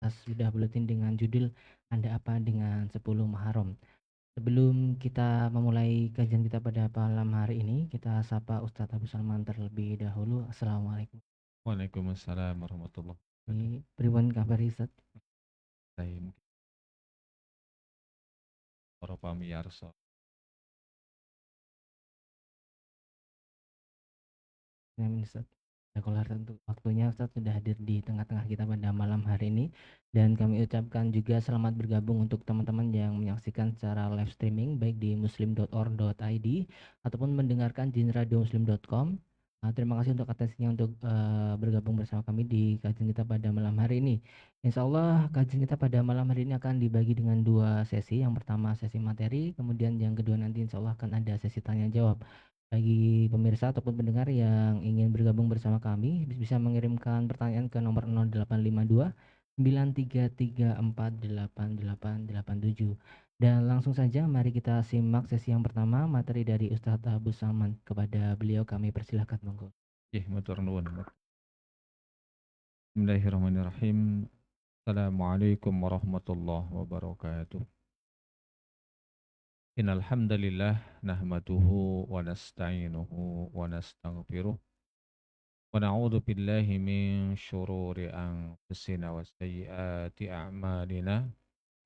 atas Sudah Buletin dengan judul Anda Apa dengan 10 Muharram. Sebelum kita memulai kajian kita pada malam hari ini, kita sapa Ustadz Abu Salman terlebih dahulu. Assalamualaikum. Waalaikumsalam warahmatullahi wabarakatuh. Ini pribun kabar Ustadz? Saya mungkin para pamirsa. Amin Ustadz. Kalau untuk waktunya Ustadz sudah hadir di tengah-tengah kita pada malam hari ini, dan kami ucapkan juga selamat bergabung untuk teman-teman yang menyaksikan secara live streaming baik di muslim.or.id ataupun mendengarkan di radiomuslim.com. Terima kasih untuk atensinya untuk bergabung bersama kami di kajian kita pada malam hari ini. Insya Allah kajian kita pada malam hari ini akan dibagi dengan dua sesi. Yang pertama sesi materi, kemudian yang kedua nanti insya Allah akan ada sesi tanya jawab. Bagi pemirsa ataupun pendengar yang ingin bergabung bersama kami, bisa mengirimkan pertanyaan ke nomor 0852 93348887. Dan langsung saja mari kita simak sesi yang pertama, materi dari Ustadz Abu Salman. Kepada beliau kami persilahkan, monggo. Matur nuwun. Bismillahirrahmanirrahim. Assalamualaikum warahmatullahi wabarakatuh. Innal hamdalillah nahmaduhu wa nasta'inuhu wa nastaghfiruh wa na'udzu billahi min syururi anfusina wa sayyiati a'malina.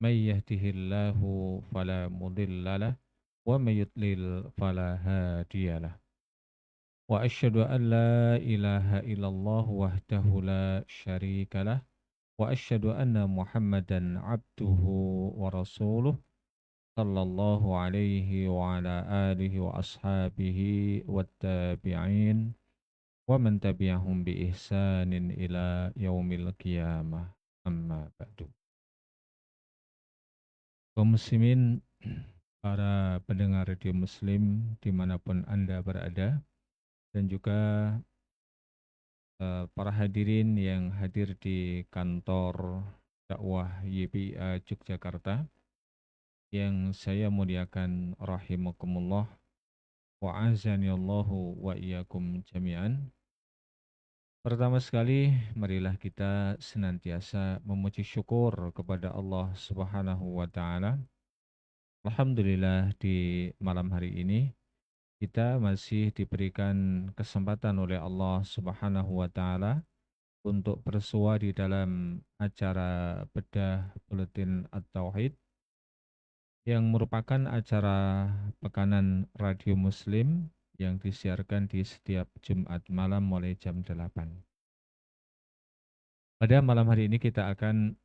May yahdihillahu fala mudhillalah wa may yudlil fala hadiyalah. وأشهد أن لا إله إلا الله وحده لا شريك له وأشهد أن محمدا عبده ورسوله صلى الله عليه وعلى آله وأصحابه والتابعين ومن تبعهم بإحسان إلى يوم القيامة أما بعد. Kaum muslimin, para pendengar radio muslim dimanapun Anda berada, dan juga para hadirin yang hadir di kantor dakwah YPA Yogyakarta yang saya muliakan rahimakumullah wa azanillahu wa iyyakum jami'an. Pertama sekali, marilah kita senantiasa memuji syukur kepada Allah Subhanahu wa taala. Alhamdulillah di malam hari ini kita masih diberikan kesempatan oleh Allah Subhanahu wa taala untuk bersua di dalam acara bedah Buletin At-Tauhid yang merupakan acara pekanan Radio Muslim yang disiarkan di setiap Jumat malam mulai jam 8. Pada malam hari ini kita akan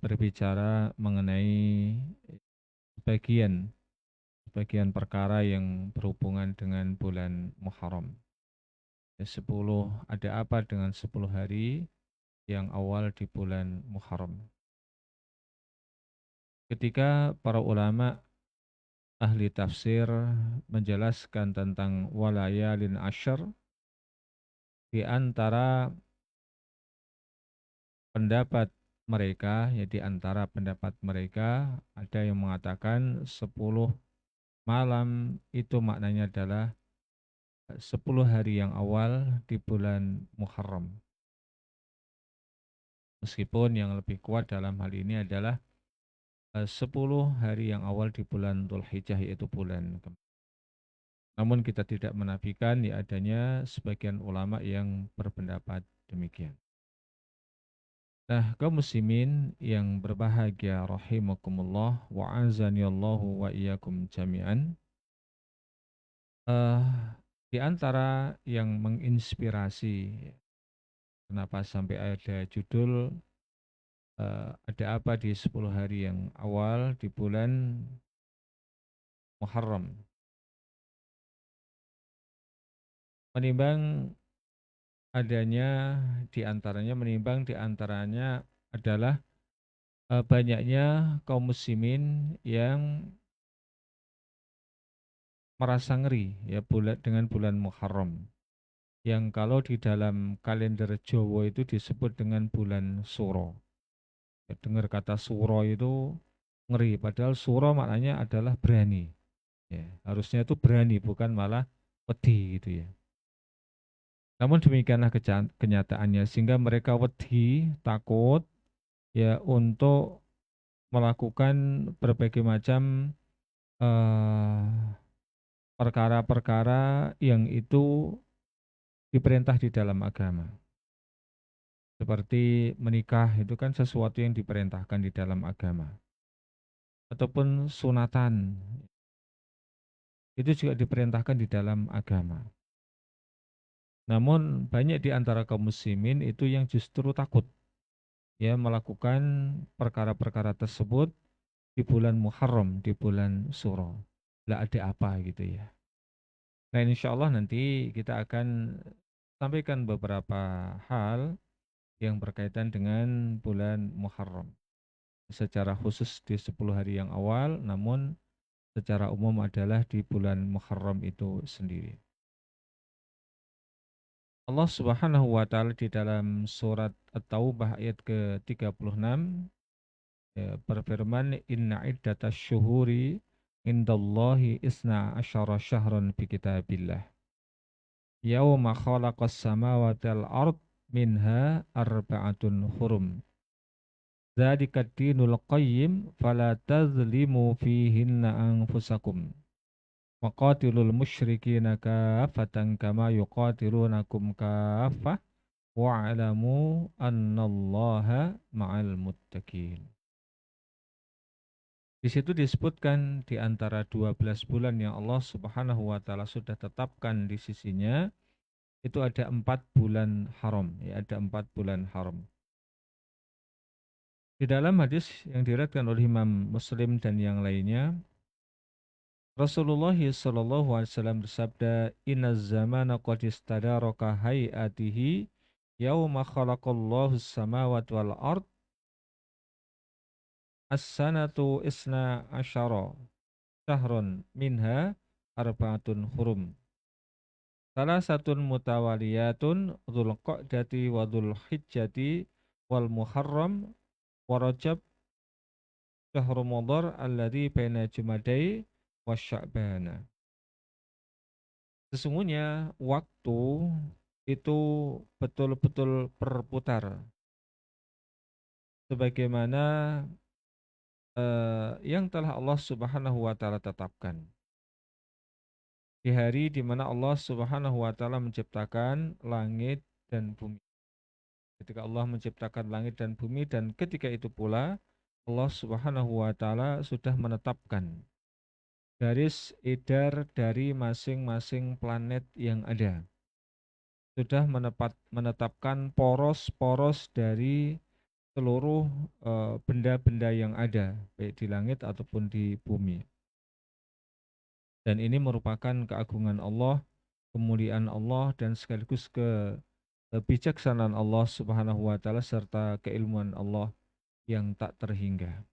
berbicara mengenai sebagian perkara yang berhubungan dengan bulan Muharram. 10, ada apa dengan 10 hari yang awal di bulan Muharram? Ketika para ulama ahli tafsir menjelaskan tentang walayalin asyr, di antara pendapat mereka, ya di antara pendapat mereka ada yang mengatakan 10 malam itu maknanya adalah 10 hari yang awal di bulan Muharram. Meskipun yang lebih kuat dalam hal ini adalah 10 hari yang awal di bulan Dzulhijjah, yaitu bulan Kemenak. Namun kita tidak menafikan ya adanya sebagian ulama yang berpendapat demikian. Nah, kaum muslimin yang berbahagia rahimakumullah wa azanillahu wa iyyakum jami'an. Di antara yang menginspirasi kenapa sampai ada judul ada apa di 10 hari yang awal di bulan Muharram. Menimbang di antaranya adalah banyaknya kaum muslimin yang merasa ngeri ya dengan bulan Muharram, yang kalau di dalam kalender Jawa itu disebut dengan bulan Suro. Ya, dengar kata Suro itu ngeri, padahal Suro maknanya adalah berani. Ya, harusnya itu berani, bukan malah wedi gitu ya. Namun demikianlah kenyataannya, sehingga mereka wedi, takut, ya untuk melakukan berbagai macam eh, perkara-perkara yang itu diperintah di dalam agama. Seperti menikah itu kan sesuatu yang diperintahkan di dalam agama. Ataupun sunatan itu juga diperintahkan di dalam agama. Namun banyak di antara kaum muslimin itu yang justru takut ya melakukan perkara-perkara tersebut di bulan Muharram, di bulan Suro. Lah ada apa gitu ya. Nah insya Allah nanti kita akan sampaikan beberapa hal yang berkaitan dengan bulan Muharram. Secara khusus di 10 hari yang awal, namun secara umum adalah di bulan Muharram itu sendiri. Allah Subhanahu wa taala di dalam surat At-Taubah ayat ke-36 ya, berfirman inna iddatasy syuhuri indallahi isna asyara syahran fi kitabillah yauma khalaqas samawati wal ard minha arba'atun hurum dzalika dinul qayyim fala tazlimu fihinna anfusakum waqatilul musyrikina kaffatan kama yuqatilunakum kaffah wa'lamu annallaha ma'al muttaqin. Di situ disebutkan di antara 12 bulan yang Allah Subhanahu wa taala sudah tetapkan di sisinya itu ada 4 bulan haram, ya ada 4 bulan haram. Di dalam hadis yang diriwayatkan oleh Imam Muslim dan yang lainnya, Rasulullah sallallahu alaihi wasallam bersabda, "Inaz zamana qad istadaraka hayatihi yauma khalaqallahu as-samawati wal ard as-sanatu isna asyara syahrun minha arba'atun hurum." Salah satu mutawaliyatun dzul qa'dati wa dzul hijjati wal muharram wa rajab syahrul mudhar alladzi baina jumadai wa sya'bana. Sesungguhnya waktu itu betul-betul berputar sebagaimana yang telah Allah Subhanahu wa taala tetapkan. Di hari di mana Allah Subhanahu wa taala menciptakan langit dan bumi. Ketika Allah menciptakan langit dan bumi dan ketika itu pula Allah Subhanahu wa taala sudah menetapkan garis edar dari masing-masing planet yang ada. Sudah menetapkan poros-poros dari seluruh benda-benda yang ada, baik di langit ataupun di bumi. Dan ini merupakan keagungan Allah, kemuliaan Allah dan sekaligus kebijaksanaan Allah Subhanahu wa taala serta keilmuan Allah yang tak terhingga.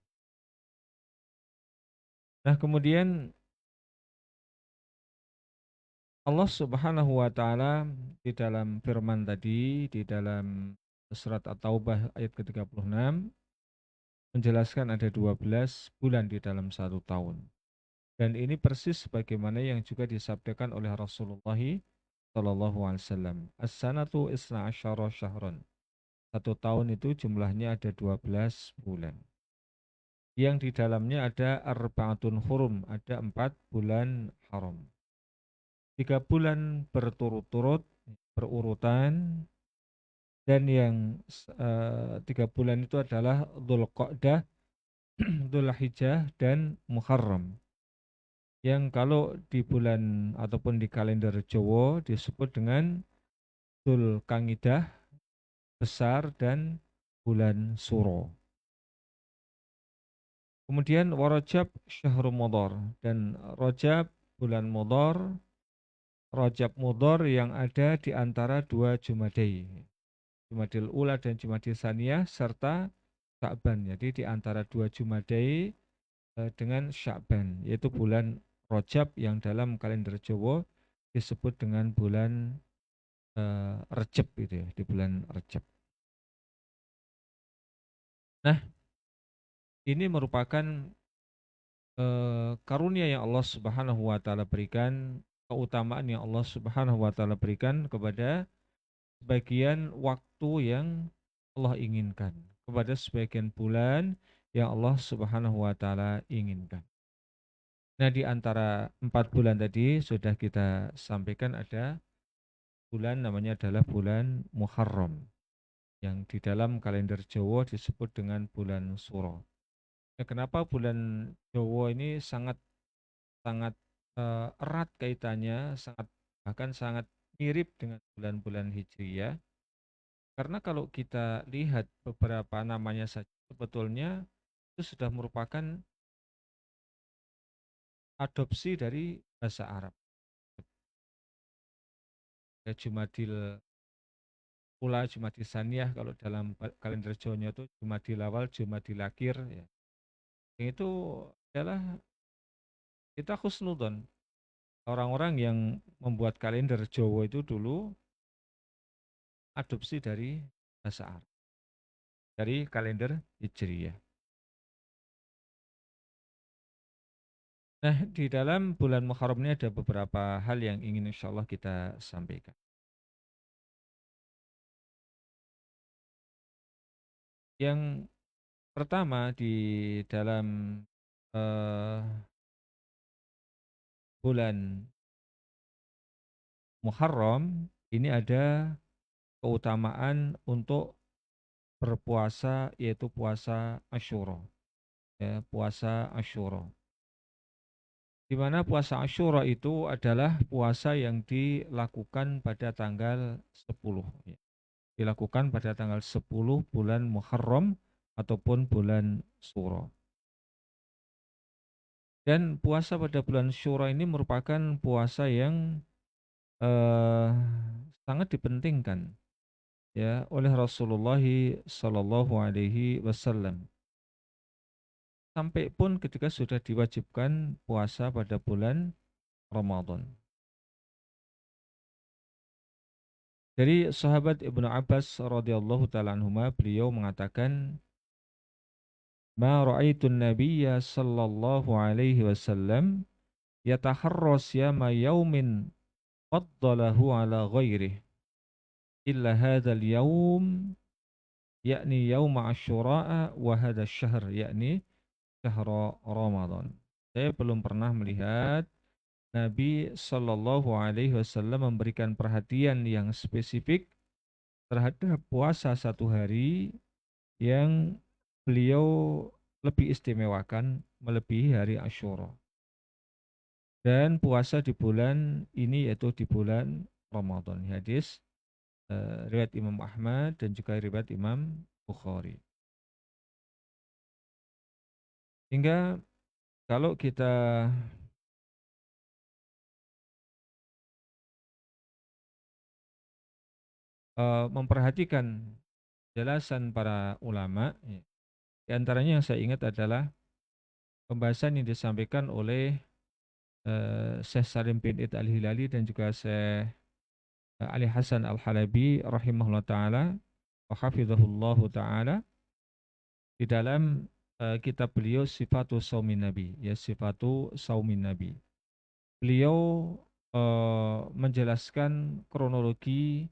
Nah, kemudian Allah Subhanahu wa taala di dalam firman tadi di dalam surat At-Taubah ayat ke-36 menjelaskan ada 12 bulan di dalam 1 tahun. Dan ini persis sebagaimana yang juga disabdakan oleh Rasulullah sallallahu alaihi wasallam. As-sanatu isna asyara syahran. 1 tahun itu jumlahnya ada 12 bulan. Yang di dalamnya ada arba'atun hurum, ada 4 bulan haram. 3 bulan berturut-turut berurutan dan yang 3 bulan itu adalah Dzulqa'dah, Dzulhijjah dan Muharram. Yang kalau di bulan ataupun di kalender Jawa disebut dengan Dzulqa'dah besar dan bulan Suro. Kemudian Warajab Syahrul Mudhar dan Rajab bulan Mudhar, Rajab Mudhar yang ada di antara 2 Jumadai. Jumadil Ula dan Jumadil Saniyah serta Sya'ban. Jadi di antara 2 Jumadai dengan Sya'ban, yaitu bulan Rajab yang dalam kalender Jawa disebut dengan bulan Rejab gitu ya, di bulan Rejab. Nah, ini merupakan karunia yang Allah Subhanahu wa taala berikan, keutamaan yang Allah Subhanahu wa taala berikan kepada sebagian waktu yang Allah inginkan. kepada sebagian bulan yang Allah Subhanahu wa taala inginkan. Nah, di antara 4 bulan tadi sudah kita sampaikan ada bulan namanya adalah bulan Muharram yang di dalam kalender Jawa disebut dengan bulan Suro. Nah, kenapa bulan Jawa ini sangat sangat erat kaitannya, bahkan sangat mirip dengan bulan-bulan Hijriyah? Karena kalau kita lihat beberapa namanya saja sebetulnya itu sudah merupakan adopsi dari bahasa Arab. Ya, Jumadil Ula, Jumadil Saniyah kalau dalam kalender Jawanya itu Jumadil Awal, Jumadil Akhir ya. Yang itu adalah kita khusnudon. Orang-orang yang membuat kalender Jawa itu dulu adopsi dari bahasa Arab, dari kalender Hijriyah. Nah, di dalam bulan Muharram ini ada beberapa hal yang ingin insya Allah kita sampaikan. Yang pertama di dalam eh, bulan Muharram ini ada keutamaan untuk berpuasa yaitu puasa Asyura. Ya, puasa Asyura. Di mana puasa Asyura itu adalah puasa yang dilakukan pada tanggal 10. Ya. Dilakukan pada tanggal 10 bulan Muharram ataupun bulan Syura. Dan puasa pada bulan Syura ini merupakan puasa yang eh, sangat dipentingkan ya oleh Rasulullah Shallallahu Alaihi Wasallam. Sampai pun ketika sudah diwajibkan puasa pada bulan Ramadan. Dari sahabat Ibnu Abbas radhiyallahu taala anhuma beliau mengatakan, "Ma ra'aitun nabiyya sallallahu alaihi wasallam yataharra siyama yaumin faddalahu ala ghairihi illa hadzal yaum yakni yaum Asyura wa hadzal syahr yakni syahr Ramadan." Saya belum pernah melihat Nabi Shallallahu Alaihi Wasallam memberikan perhatian yang spesifik terhadap puasa satu hari yang beliau lebih istimewakan melebihi hari Asyura. Dan puasa di bulan ini yaitu di bulan Ramadan. Hadis riwayat Imam Ahmad dan juga riwayat Imam Bukhari. Hingga kalau kita memperhatikan jelasan para ulama, ya, di antaranya yang saya ingat adalah pembahasan yang disampaikan oleh Syekh Salim bin Id Al-Hilali dan juga Syekh Ali Hasan Al-Halabi rahimahullah ta'ala wa hafizahullahu ta'ala di dalam kitab beliau Sifatu Saumin Nabi, ya Sifatu Saumin Nabi. Beliau menjelaskan kronologi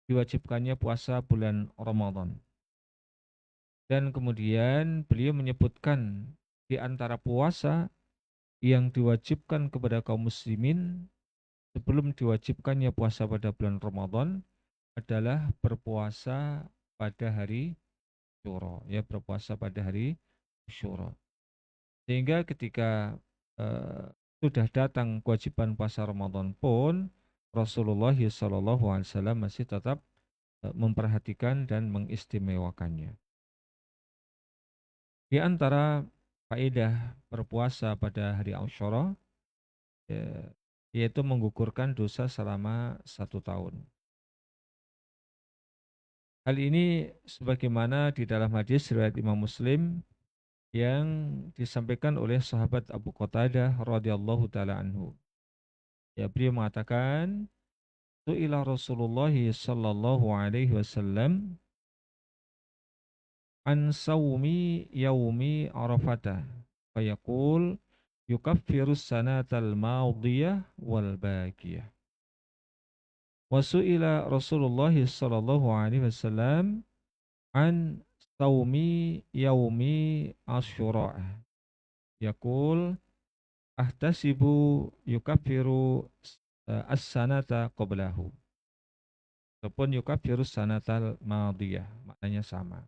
diwajibkannya puasa bulan Ramadan. Dan kemudian beliau menyebutkan di antara puasa yang diwajibkan kepada kaum muslimin sebelum diwajibkannya puasa pada bulan Ramadan adalah berpuasa pada hari Syura, ya berpuasa pada hari Syura. Sehingga ketika sudah datang kewajiban puasa Ramadan pun Rasulullah SAW masih tetap memperhatikan dan mengistimewakannya. Di antara faedah berpuasa pada hari Asyura ya, yaitu menggugurkan dosa selama 1 tahun. Hal ini sebagaimana di dalam hadis riwayat Imam Muslim yang disampaikan oleh sahabat Abu Qatadah radhiyallahu taala anhu. Ya, beliau mengatakan, "Su'ila Rasulullah sallallahu alaihi wasallam an saumi yaumi Arafata." Fayaqul yukaffirus sanatal madiyah wal baqiyah. Wa su'ila Rasulullah sallallahu alaihi wasallam an saumi yaumi asyura. Yaqul ahtasibu yukaffiru as-sanata qablahu. Ataupun yukaffiru sanatal madiyah, maknanya sama.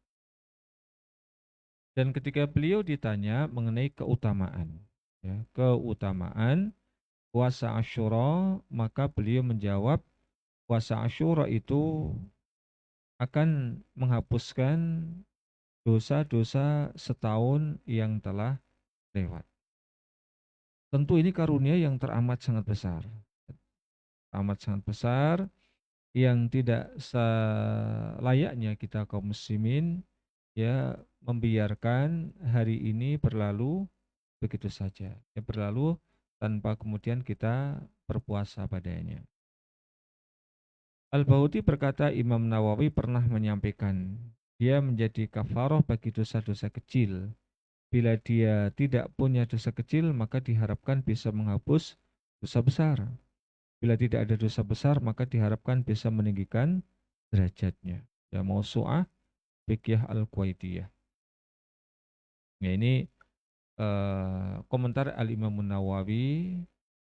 Dan ketika beliau ditanya mengenai keutamaan, ya, keutamaan puasa Asyura, maka beliau menjawab puasa Asyura itu akan menghapuskan dosa-dosa setahun yang telah lewat. Tentu ini karunia yang teramat sangat besar. Amat sangat besar yang tidak selayaknya kita kaum muslimin ya membiarkan hari ini berlalu begitu saja. Ya berlalu tanpa kemudian kita berpuasa padanya. Al-Bauti berkata Imam Nawawi pernah menyampaikan, dia menjadi kafarah bagi dosa-dosa kecil. Bila dia tidak punya dosa kecil, maka diharapkan bisa menghapus dosa besar. Bila tidak ada dosa besar, maka diharapkan bisa meninggikan derajatnya. Ya, Mausu'ah Fiqh Al-Quwaitiyah. Ya, ini komentar Al-Imam Nawawi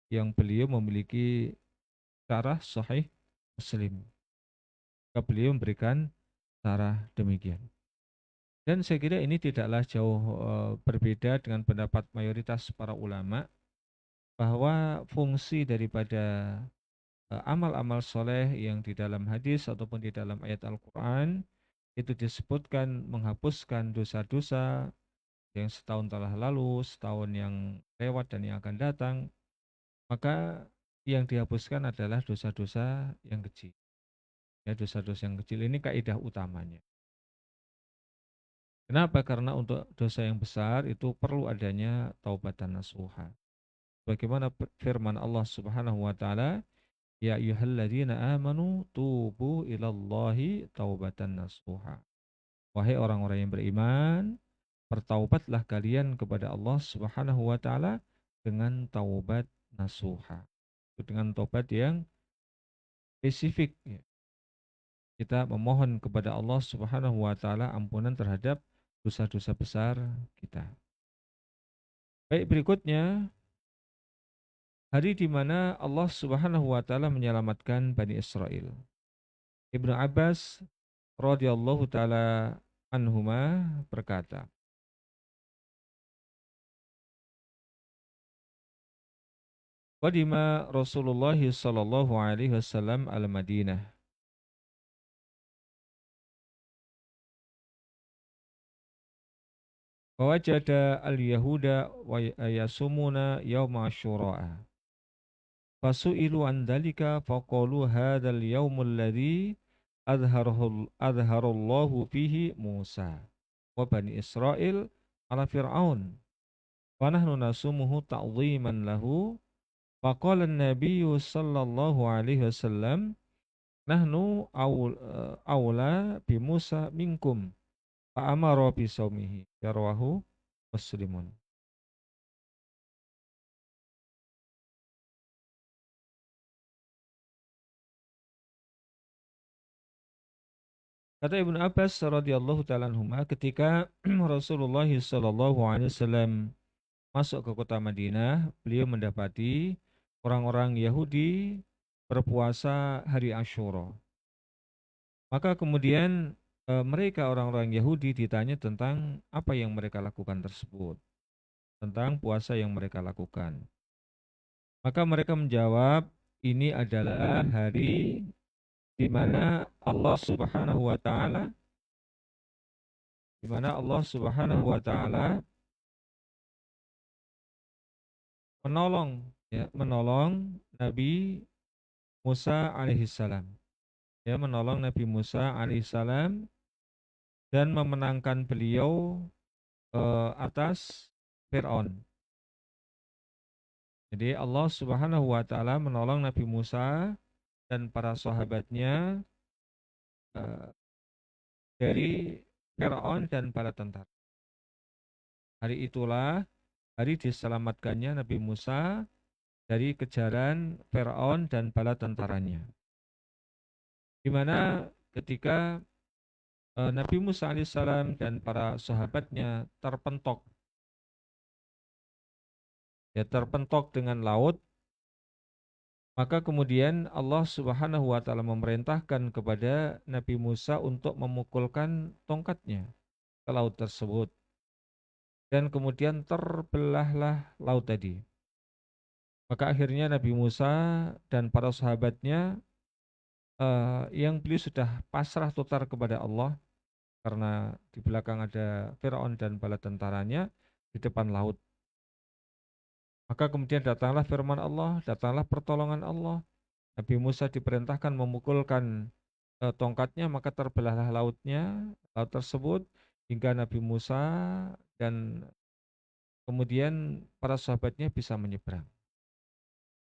yang beliau memiliki syarah Sahih Muslim. Beliau memberikan syarah demikian. Dan saya kira ini tidaklah jauh berbeda dengan pendapat mayoritas para ulama bahwa fungsi daripada amal-amal soleh yang di dalam hadis ataupun di dalam ayat Al-Quran itu disebutkan menghapuskan dosa-dosa yang setahun telah lalu, setahun yang lewat dan yang akan datang, maka yang dihapuskan adalah dosa-dosa yang kecil. Ya, dosa-dosa yang kecil ini kaidah utamanya. Kenapa? Karena untuk dosa yang besar itu perlu adanya taubat dan nasuha. Bagaimana firman Allah Subhanahu wa taala, ya ayyuhalladzina amanu tubu ilallahi taubatan nasuha. Wahai orang-orang yang beriman, bertaubatlah kalian kepada Allah Subhanahu wa taala dengan taubat nasuha. Dengan taubat yang spesifik ya. Kita memohon kepada Allah Subhanahu wa taala ampunan terhadap dosa-dosa besar kita. Baik, berikutnya hari di mana Allah Subhanahu wa taala menyelamatkan Bani Israel. Ibnu Abbas radhiyallahu taala anhuma berkata, qadima Rasulullah sallallahu alaihi wasallam al-Madinah. Fawajada al-Yahuda wa yasumuna yawma Asyura. Fasu'ilu an dalika faqalu hadzal yaumul ladzi adharallahu fihi Musa wa bani Israil ala Fir'aun. Wa nahnu nasumuhu ta'dhiman lahu. Faqala an-nabiyyu sallallahu alaihi wasallam nahnu awla bi Musa minkum. Fa'amara bi saumihi. Yarwahu Muslimun. Kata Ibnu Abbas radhiyallahu taala anhuma ketika Rasulullah sallallahu alaihi wasallam masuk ke kota Madinah, beliau mendapati orang-orang Yahudi berpuasa hari Asyura. Maka kemudian mereka orang-orang Yahudi ditanya tentang apa yang mereka lakukan tersebut, tentang puasa yang mereka lakukan. Maka mereka menjawab, ini adalah hari di mana Allah Subhanahu wa taala menolong Nabi Musa alaihissalam. Ya, menolong Nabi Musa alaihissalam dan memenangkan beliau atas Fir'aun. Jadi Allah Subhanahu wa taala menolong Nabi Musa dan para sahabatnya dari Fir'aun dan para tentara. Hari itulah hari diselamatkannya Nabi Musa dari kejaran Fir'aun dan bala tentaranya. Di mana ketika Nabi Musa alaihissalam dan para sahabatnya terpentok dengan laut, maka kemudian Allah Subhanahu wa taala memerintahkan kepada Nabi Musa untuk memukulkan tongkatnya ke laut tersebut, dan kemudian terbelahlah laut tadi. Maka akhirnya Nabi Musa dan para sahabatnya, yang beliau sudah pasrah total kepada Allah karena di belakang ada Firaun dan bala tentaranya di depan laut. Maka kemudian datanglah firman Allah, datanglah pertolongan Allah. Nabi Musa diperintahkan memukulkan tongkatnya, maka terbelahlah laut tersebut hingga Nabi Musa dan kemudian para sahabatnya bisa menyeberang.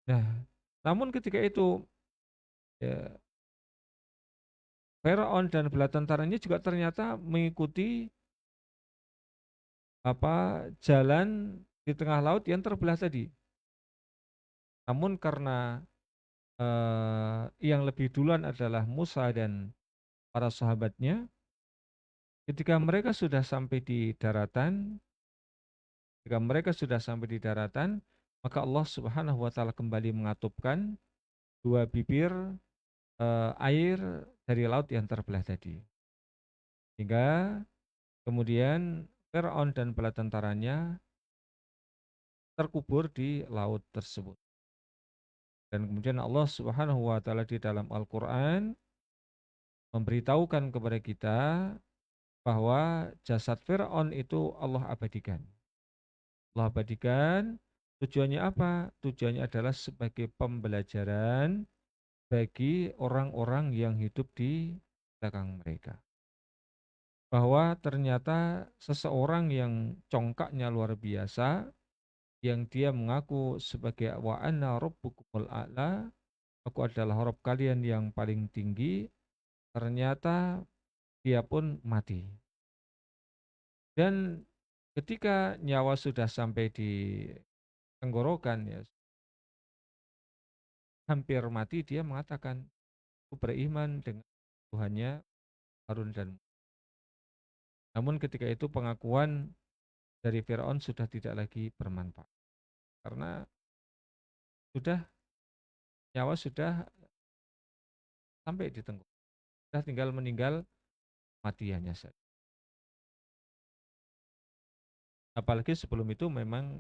Nah, namun ketika itu ya, Firaun dan bala tentaranya juga ternyata mengikuti jalan di tengah laut yang terbelah tadi. Namun karena yang lebih duluan adalah Musa dan para sahabatnya, ketika mereka sudah sampai di daratan, maka Allah Subhanahu wa taala kembali mengatupkan dua bibir air dari laut yang terbelah tadi. Hingga kemudian Firaun dan bala tentaranya terkubur di laut tersebut. Dan kemudian Allah Subhanahu wa taala di dalam Al-Qur'an memberitahukan kepada kita bahwa jasad Firaun itu Allah abadikan. Allah abadikan, tujuannya apa? Tujuannya adalah sebagai pembelajaran bagi orang-orang yang hidup di belakang mereka. Bahwa ternyata seseorang yang congkaknya luar biasa, yang dia mengaku sebagai wa anna rabbukumul a'la, aku adalah Rabb kalian yang paling tinggi, ternyata dia pun mati. Dan ketika nyawa sudah sampai di tenggorokan, ya hampir mati, dia mengatakan, aku beriman dengan Tuhannya Harun dan Musa. Namun ketika itu pengakuan dari Firaun sudah tidak lagi bermanfaat. Karena sudah nyawa sudah sampai di tenggorokan. Sudah tinggal meninggal mati hanya saja. Apalagi sebelum itu memang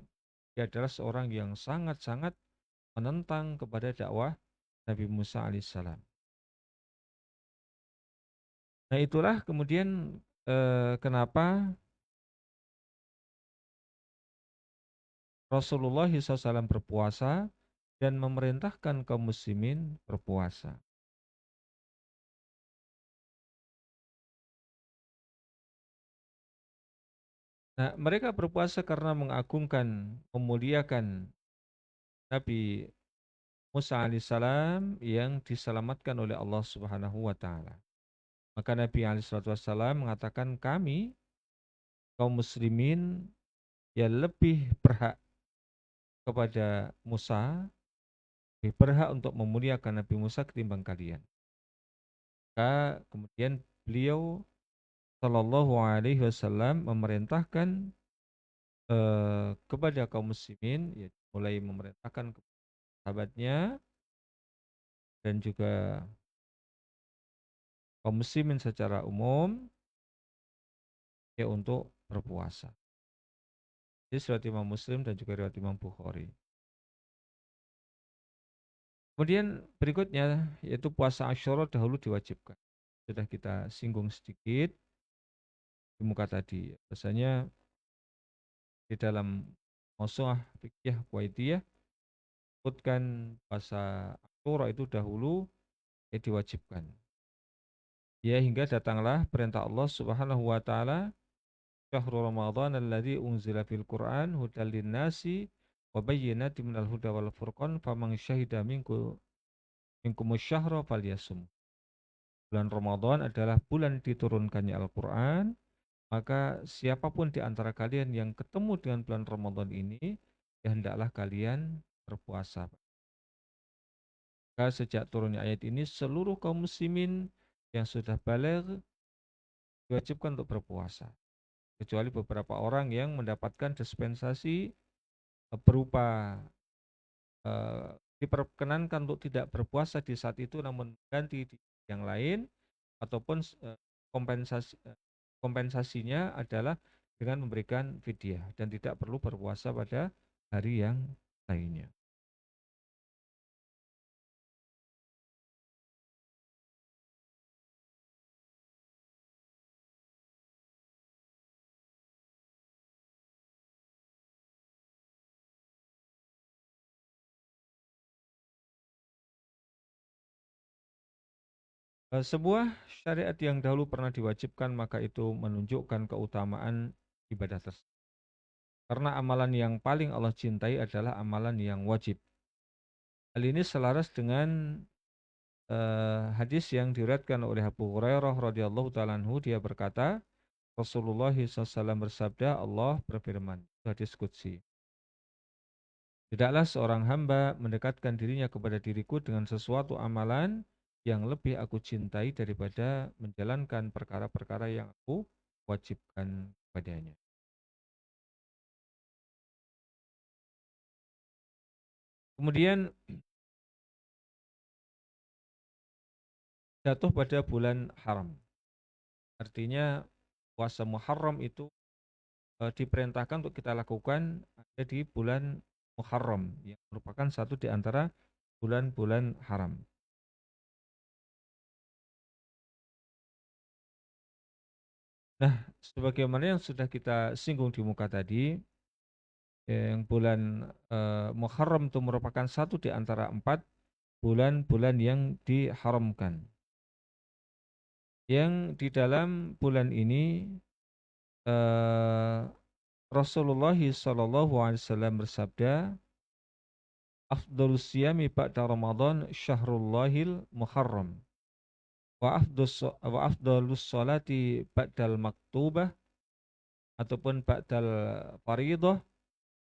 dia adalah seorang yang sangat-sangat menentang kepada dakwah Nabi Musa alaihissalam. Nah itulah kemudian kenapa Rasulullah SAW berpuasa dan memerintahkan kaum muslimin berpuasa. Nah, mereka berpuasa karena mengagungkan, memuliakan Nabi Musa alaihissalam yang diselamatkan oleh Allah Subhanahu wa taala. Maka Nabi alaihissalam mengatakan, kami kaum muslimin ya lebih berhak kepada Musa, lebih berhak untuk memuliakan Nabi Musa ketimbang kalian. Maka kemudian beliau Shallallahu Alaihi Wasallam memerintahkan kepada kaum muslimin, ya, mulai memerintahkan kepada sahabatnya dan juga kaum muslimin secara umum, ya, untuk berpuasa. Jadi riwayat Imam Muslim dan juga riwayat Imam Bukhari. Kemudian berikutnya yaitu puasa Asyura dahulu diwajibkan. Sudah kita singgung sedikit di muka tadi. Biasanya di dalam Mausu'ah Fiqhiyah Kuwaitiyah sebutkan puasa Asyura itu dahulu diwajibkan. Ya, hingga datanglah perintah Allah Subhanahu wa taala, syahrul Ramadan alladzi unzila fil Qur'an hudal linnasi wa bayyinatin minal huda wal furqan faman syahida minkumus syahra falyasum. Bulan Ramadan adalah bulan diturunkannya Al-Qur'an, maka siapapun di antara kalian yang ketemu dengan bulan Ramadan ini, ya hendaklah kalian berpuasa. Maka sejak turunnya ayat ini, seluruh kaum muslimin yang sudah baligh diwajibkan untuk berpuasa. Kecuali beberapa orang yang mendapatkan dispensasi berupa diperkenankan untuk tidak berpuasa di saat itu namun ganti di yang lain, ataupun kompensasinya adalah dengan memberikan fidyah dan tidak perlu berpuasa pada hari yang lainnya. Sebuah syariat yang dahulu pernah diwajibkan maka itu menunjukkan keutamaan ibadah tersebut. Karena amalan yang paling Allah cintai adalah amalan yang wajib. Hal ini selaras dengan hadis yang diriwayatkan oleh Abu Hurairah radhiyallahu taala anhu. Dia berkata, Rasulullah SAW bersabda, Allah berfirman, hadis qudsi, tidaklah seorang hamba mendekatkan dirinya kepada diriku dengan sesuatu amalan yang lebih aku cintai daripada menjalankan perkara-perkara yang aku wajibkan kepadanya. Kemudian jatuh pada bulan haram. Artinya puasa Muharram itu diperintahkan untuk kita lakukan ada di bulan Muharram yang merupakan satu di antara bulan-bulan haram. Nah, sebagaimana yang sudah kita singgung di muka tadi, yang bulan Muharram itu merupakan satu di antara 4 bulan-bulan yang diharamkan. Yang di dalam bulan ini Rasulullah SAW bersabda, afdhalus siyami ba'da Ramadan syahrullahil Muharram. Wa afdhalus salati ba'dal maktubah ataupun ba'dal faridah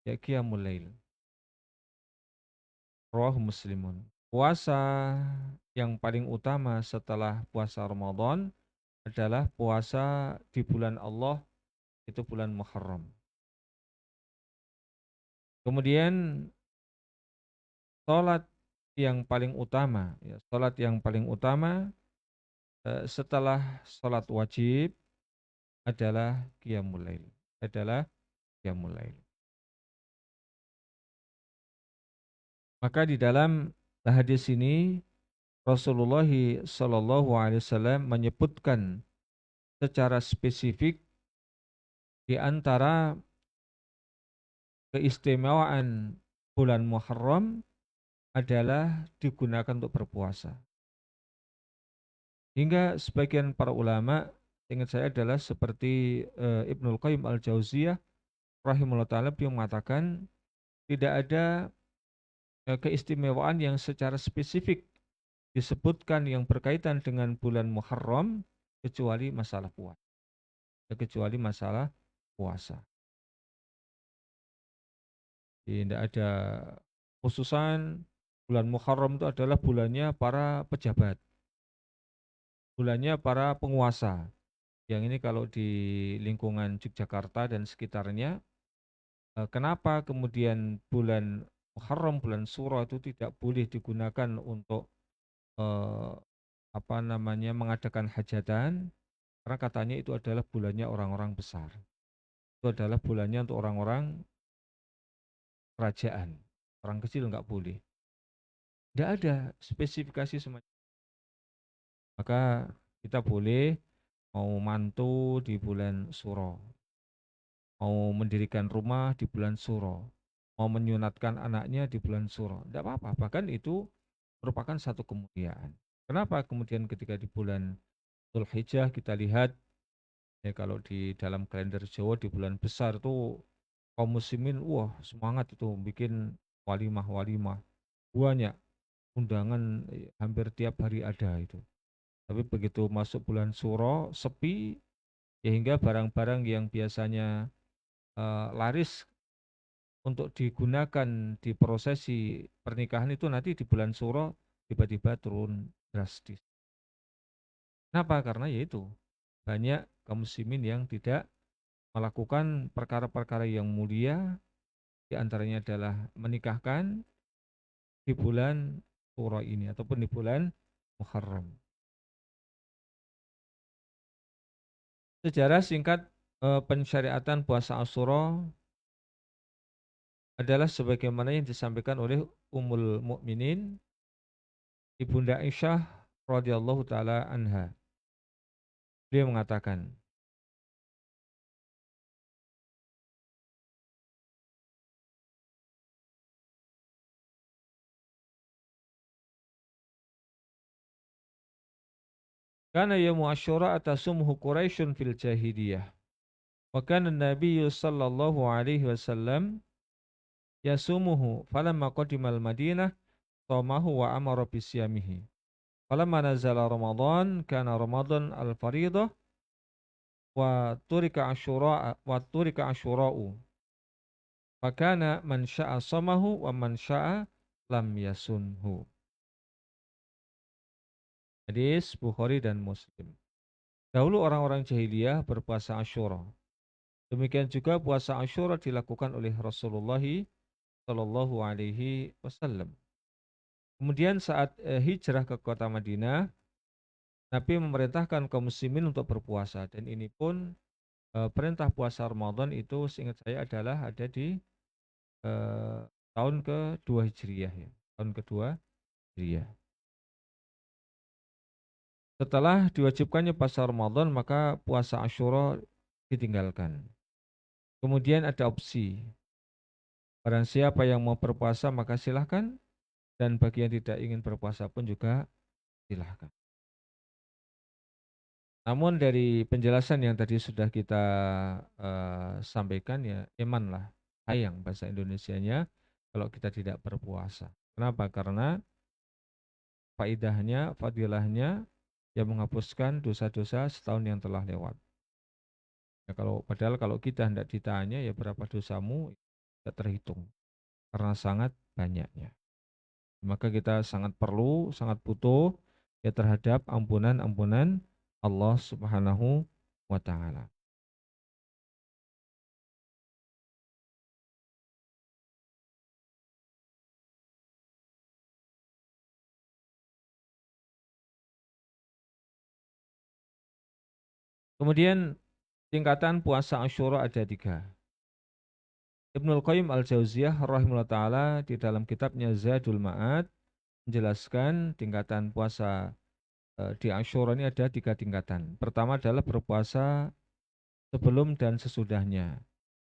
ya qiyamul lail. Rawahu Muslimun. Puasa yang paling utama setelah puasa Ramadan adalah puasa di bulan Allah, itu bulan Muharram. Kemudian salat yang paling utama, ya, salat yang paling utama setelah salat wajib adalah qiyamul lail, adalah qiyamul lail. Maka di dalam hadis ini Rasulullah SAW menyebutkan secara spesifik di antara keistimewaan bulan Muharram adalah digunakan untuk berpuasa. Hingga sebagian para ulama, ingat saya adalah seperti Ibnul Qayyim Al-Jauziyah rahimahullah ta'ala, beliau mengatakan tidak ada keistimewaan yang secara spesifik disebutkan yang berkaitan dengan bulan Muharram kecuali masalah puasa. Kecuali masalah puasa. Tidak ada khususan bulan Muharram itu adalah bulannya para pejabat, bulannya para penguasa. Yang ini kalau di lingkungan Yogyakarta dan sekitarnya, kenapa kemudian bulan Muharram, bulan Syuro itu tidak boleh digunakan untuk mengadakan hajatan? Karena katanya itu adalah bulannya orang-orang besar. Itu adalah bulannya untuk orang-orang kerajaan. Orang kecil nggak boleh. Tidak ada spesifikasi semacam. Maka kita boleh mau mantu di bulan Syuro, mau mendirikan rumah di bulan Syuro, mau menyunatkan anaknya di bulan Syuro. Tidak apa-apa. Bahkan itu merupakan satu kemuliaan. Kenapa kemudian ketika di bulan Dzulhijjah kita lihat, ya kalau di dalam kalender Jawa di bulan besar itu kaum muslimin wah semangat itu bikin walimah banyak undangan, hampir tiap hari ada itu. Tapi begitu masuk bulan Syuro sepi, ya hingga barang-barang yang biasanya laris untuk digunakan di prosesi pernikahan itu nanti di bulan Syuro tiba-tiba turun drastis. Kenapa? Karena yaitu banyak kaum muslimin yang tidak melakukan perkara-perkara yang mulia, di antaranya adalah menikahkan di bulan Syura ini ataupun di bulan Muharram. Sejarah singkat pensyariatan puasa Asyura adalah sebagaimana yang disampaikan oleh Ummul Mukminin Ibunda Aisyah radhiyallahu taala anha. Beliau mengatakan, "Kana yaumu Asyura atasumuhu Quraisyun fil jahiliyah. Wa kana an-nabiyyu sallallahu alaihi wasallam yasumuhu falamma qadimal Madinah shamahu wa amara bisyamihi. Falamma nazala Ramadan kana Ramadan al-fariidah wa turika Asyura'u. Fakana man sya'a shamahu wa man sya'a lam yasunhu." Hadis Bukhari dan Muslim. Dahulu orang-orang jahiliyah berpuasa Asyura. Demikian juga puasa Asyura dilakukan oleh Rasulullah Shallallahu Alaihi Wasallam. Kemudian saat hijrah ke kota Madinah, Nabi memerintahkan kaum muslimin untuk berpuasa, dan ini pun perintah puasa Ramadan itu seingat saya adalah ada di tahun kedua Hijriyah, ya. Tahun kedua Hijriyah. Setelah diwajibkannya puasa Ramadan, maka puasa Asyura ditinggalkan. Kemudian ada opsi, barang siapa yang mau berpuasa maka silahkan, dan bagi yang tidak ingin berpuasa pun juga silahkan. Namun dari penjelasan yang tadi sudah kita sampaikan, ya imanlah, sayang bahasa Indonesianya, kalau kita tidak berpuasa. Kenapa? Karena faidahnya, fadilahnya, yang menghapuskan dosa-dosa setahun yang telah lewat. Ya, padahal kalau kita hendak ditanya ya berapa dosamu, tidak terhitung karena sangat banyaknya. Maka kita sangat perlu, sangat butuh ya terhadap ampunan-ampunan Allah Subhanahu wa taala. Kemudian tingkatan puasa Asyura ada 3. Ibnul Qayyim al-Jauziyah rahimahullah ta'ala di dalam kitabnya Zadul Ma'ad menjelaskan tingkatan puasa di Asyura ini ada 3 tingkatan. Pertama adalah berpuasa sebelum dan sesudahnya,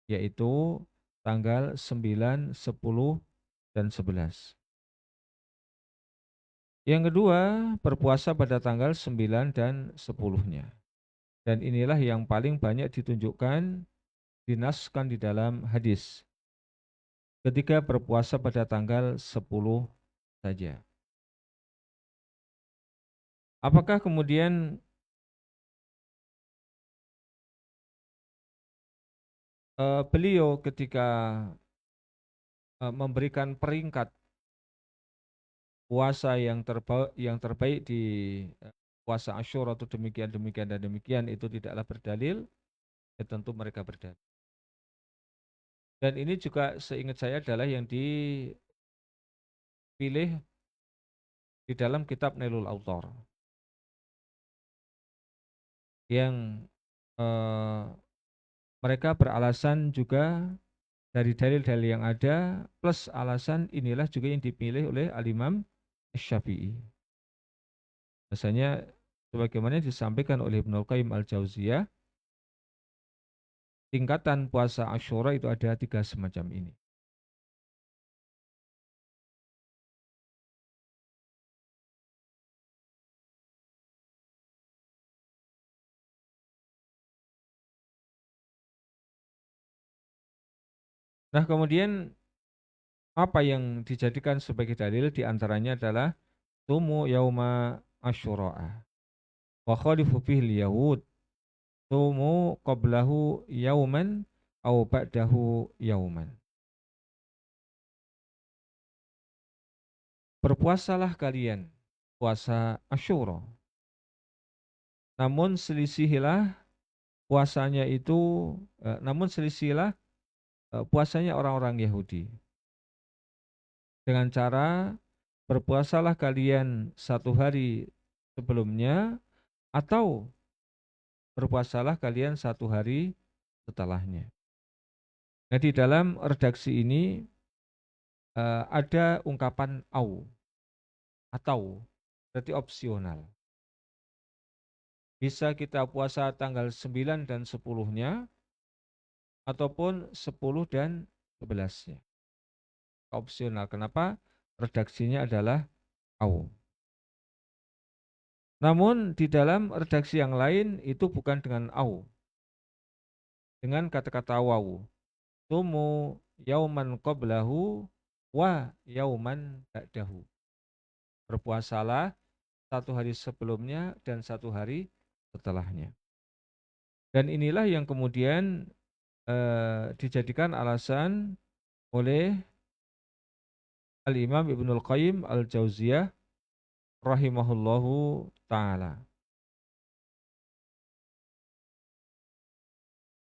yaitu tanggal 9, 10, dan 11. Yang kedua, berpuasa pada tanggal 9 dan 10-nya. Dan inilah yang paling banyak ditunjukkan, dinaskan di dalam hadis. Ketika berpuasa pada tanggal 10 saja. Apakah kemudian beliau ketika memberikan peringkat puasa yang terbaik di puasa Asyura atau demikian dan demikian itu tidaklah berdalil, ya tentu mereka berdalil. Dan ini juga seingat saya adalah yang dipilih di dalam kitab Nailul Autor, yang mereka beralasan juga dari dalil-dalil yang ada, plus alasan inilah juga yang dipilih oleh Al-Imam Syafi'i. Biasanya sebagaimana disampaikan oleh Ibnu Qayyim al-Jauziyah, tingkatan puasa Asyura itu ada 3 semacam ini. Nah, kemudian apa yang dijadikan sebagai dalil diantaranya adalah Sumu yauma Asyura wa khalifu fihil yahud, sumu qablahu yauman au ba'dahu yauman. Berpuasalah kalian puasa Asyura, namun selisihilah puasanya itu namun selisilah puasanya orang-orang Yahudi. Dengan cara berpuasalah kalian 1 hari sebelumnya atau berpuasalah kalian 1 hari setelahnya. Nah, di dalam redaksi ini ada ungkapan au atau berarti opsional. Bisa kita puasa tanggal 9 dan 10-nya ataupun 10 dan 11-nya. Opsional. Kenapa? Redaksinya adalah au. Namun di dalam redaksi yang lain itu bukan dengan au. Dengan kata-kata wawu. Sumu yauman qablahu wa yauman ba'dahu. Berpuasalah 1 hari sebelumnya dan 1 hari setelahnya. Dan inilah yang kemudian dijadikan alasan oleh Al-Imam Ibnul Qayyim Al-Jauziyah rahimahullahu ta'ala.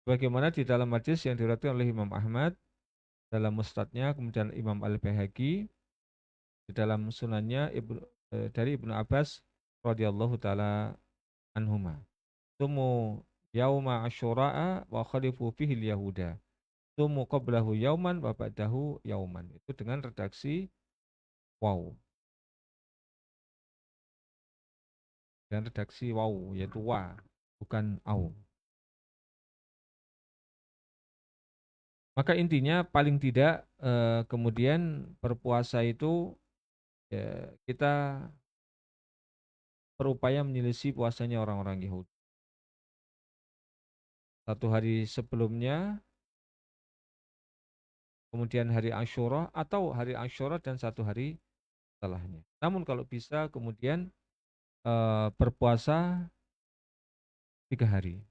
Bagaimana di dalam hadis yang diriwayatkan oleh Imam Ahmad dalam Mustadnya, kemudian Imam Al-Baihaqi di dalam sunannya dari Ibnu Abbas radhiyallahu taala anhuma. Sumu yauma asyura'a wa khalifu fihi yahuda. Sumu qablahu yauman wa ba'dahu yauman. Itu dengan redaksi waw. Dan redaksi waw yaitu wa, bukan au. Maka intinya paling tidak kemudian berpuasa itu ya, kita berupaya menyelisih puasanya orang-orang Yahudi. 1 hari sebelumnya, kemudian hari Asyura atau hari Asyura dan 1 hari setelahnya. Namun kalau bisa kemudian berpuasa 3 hari,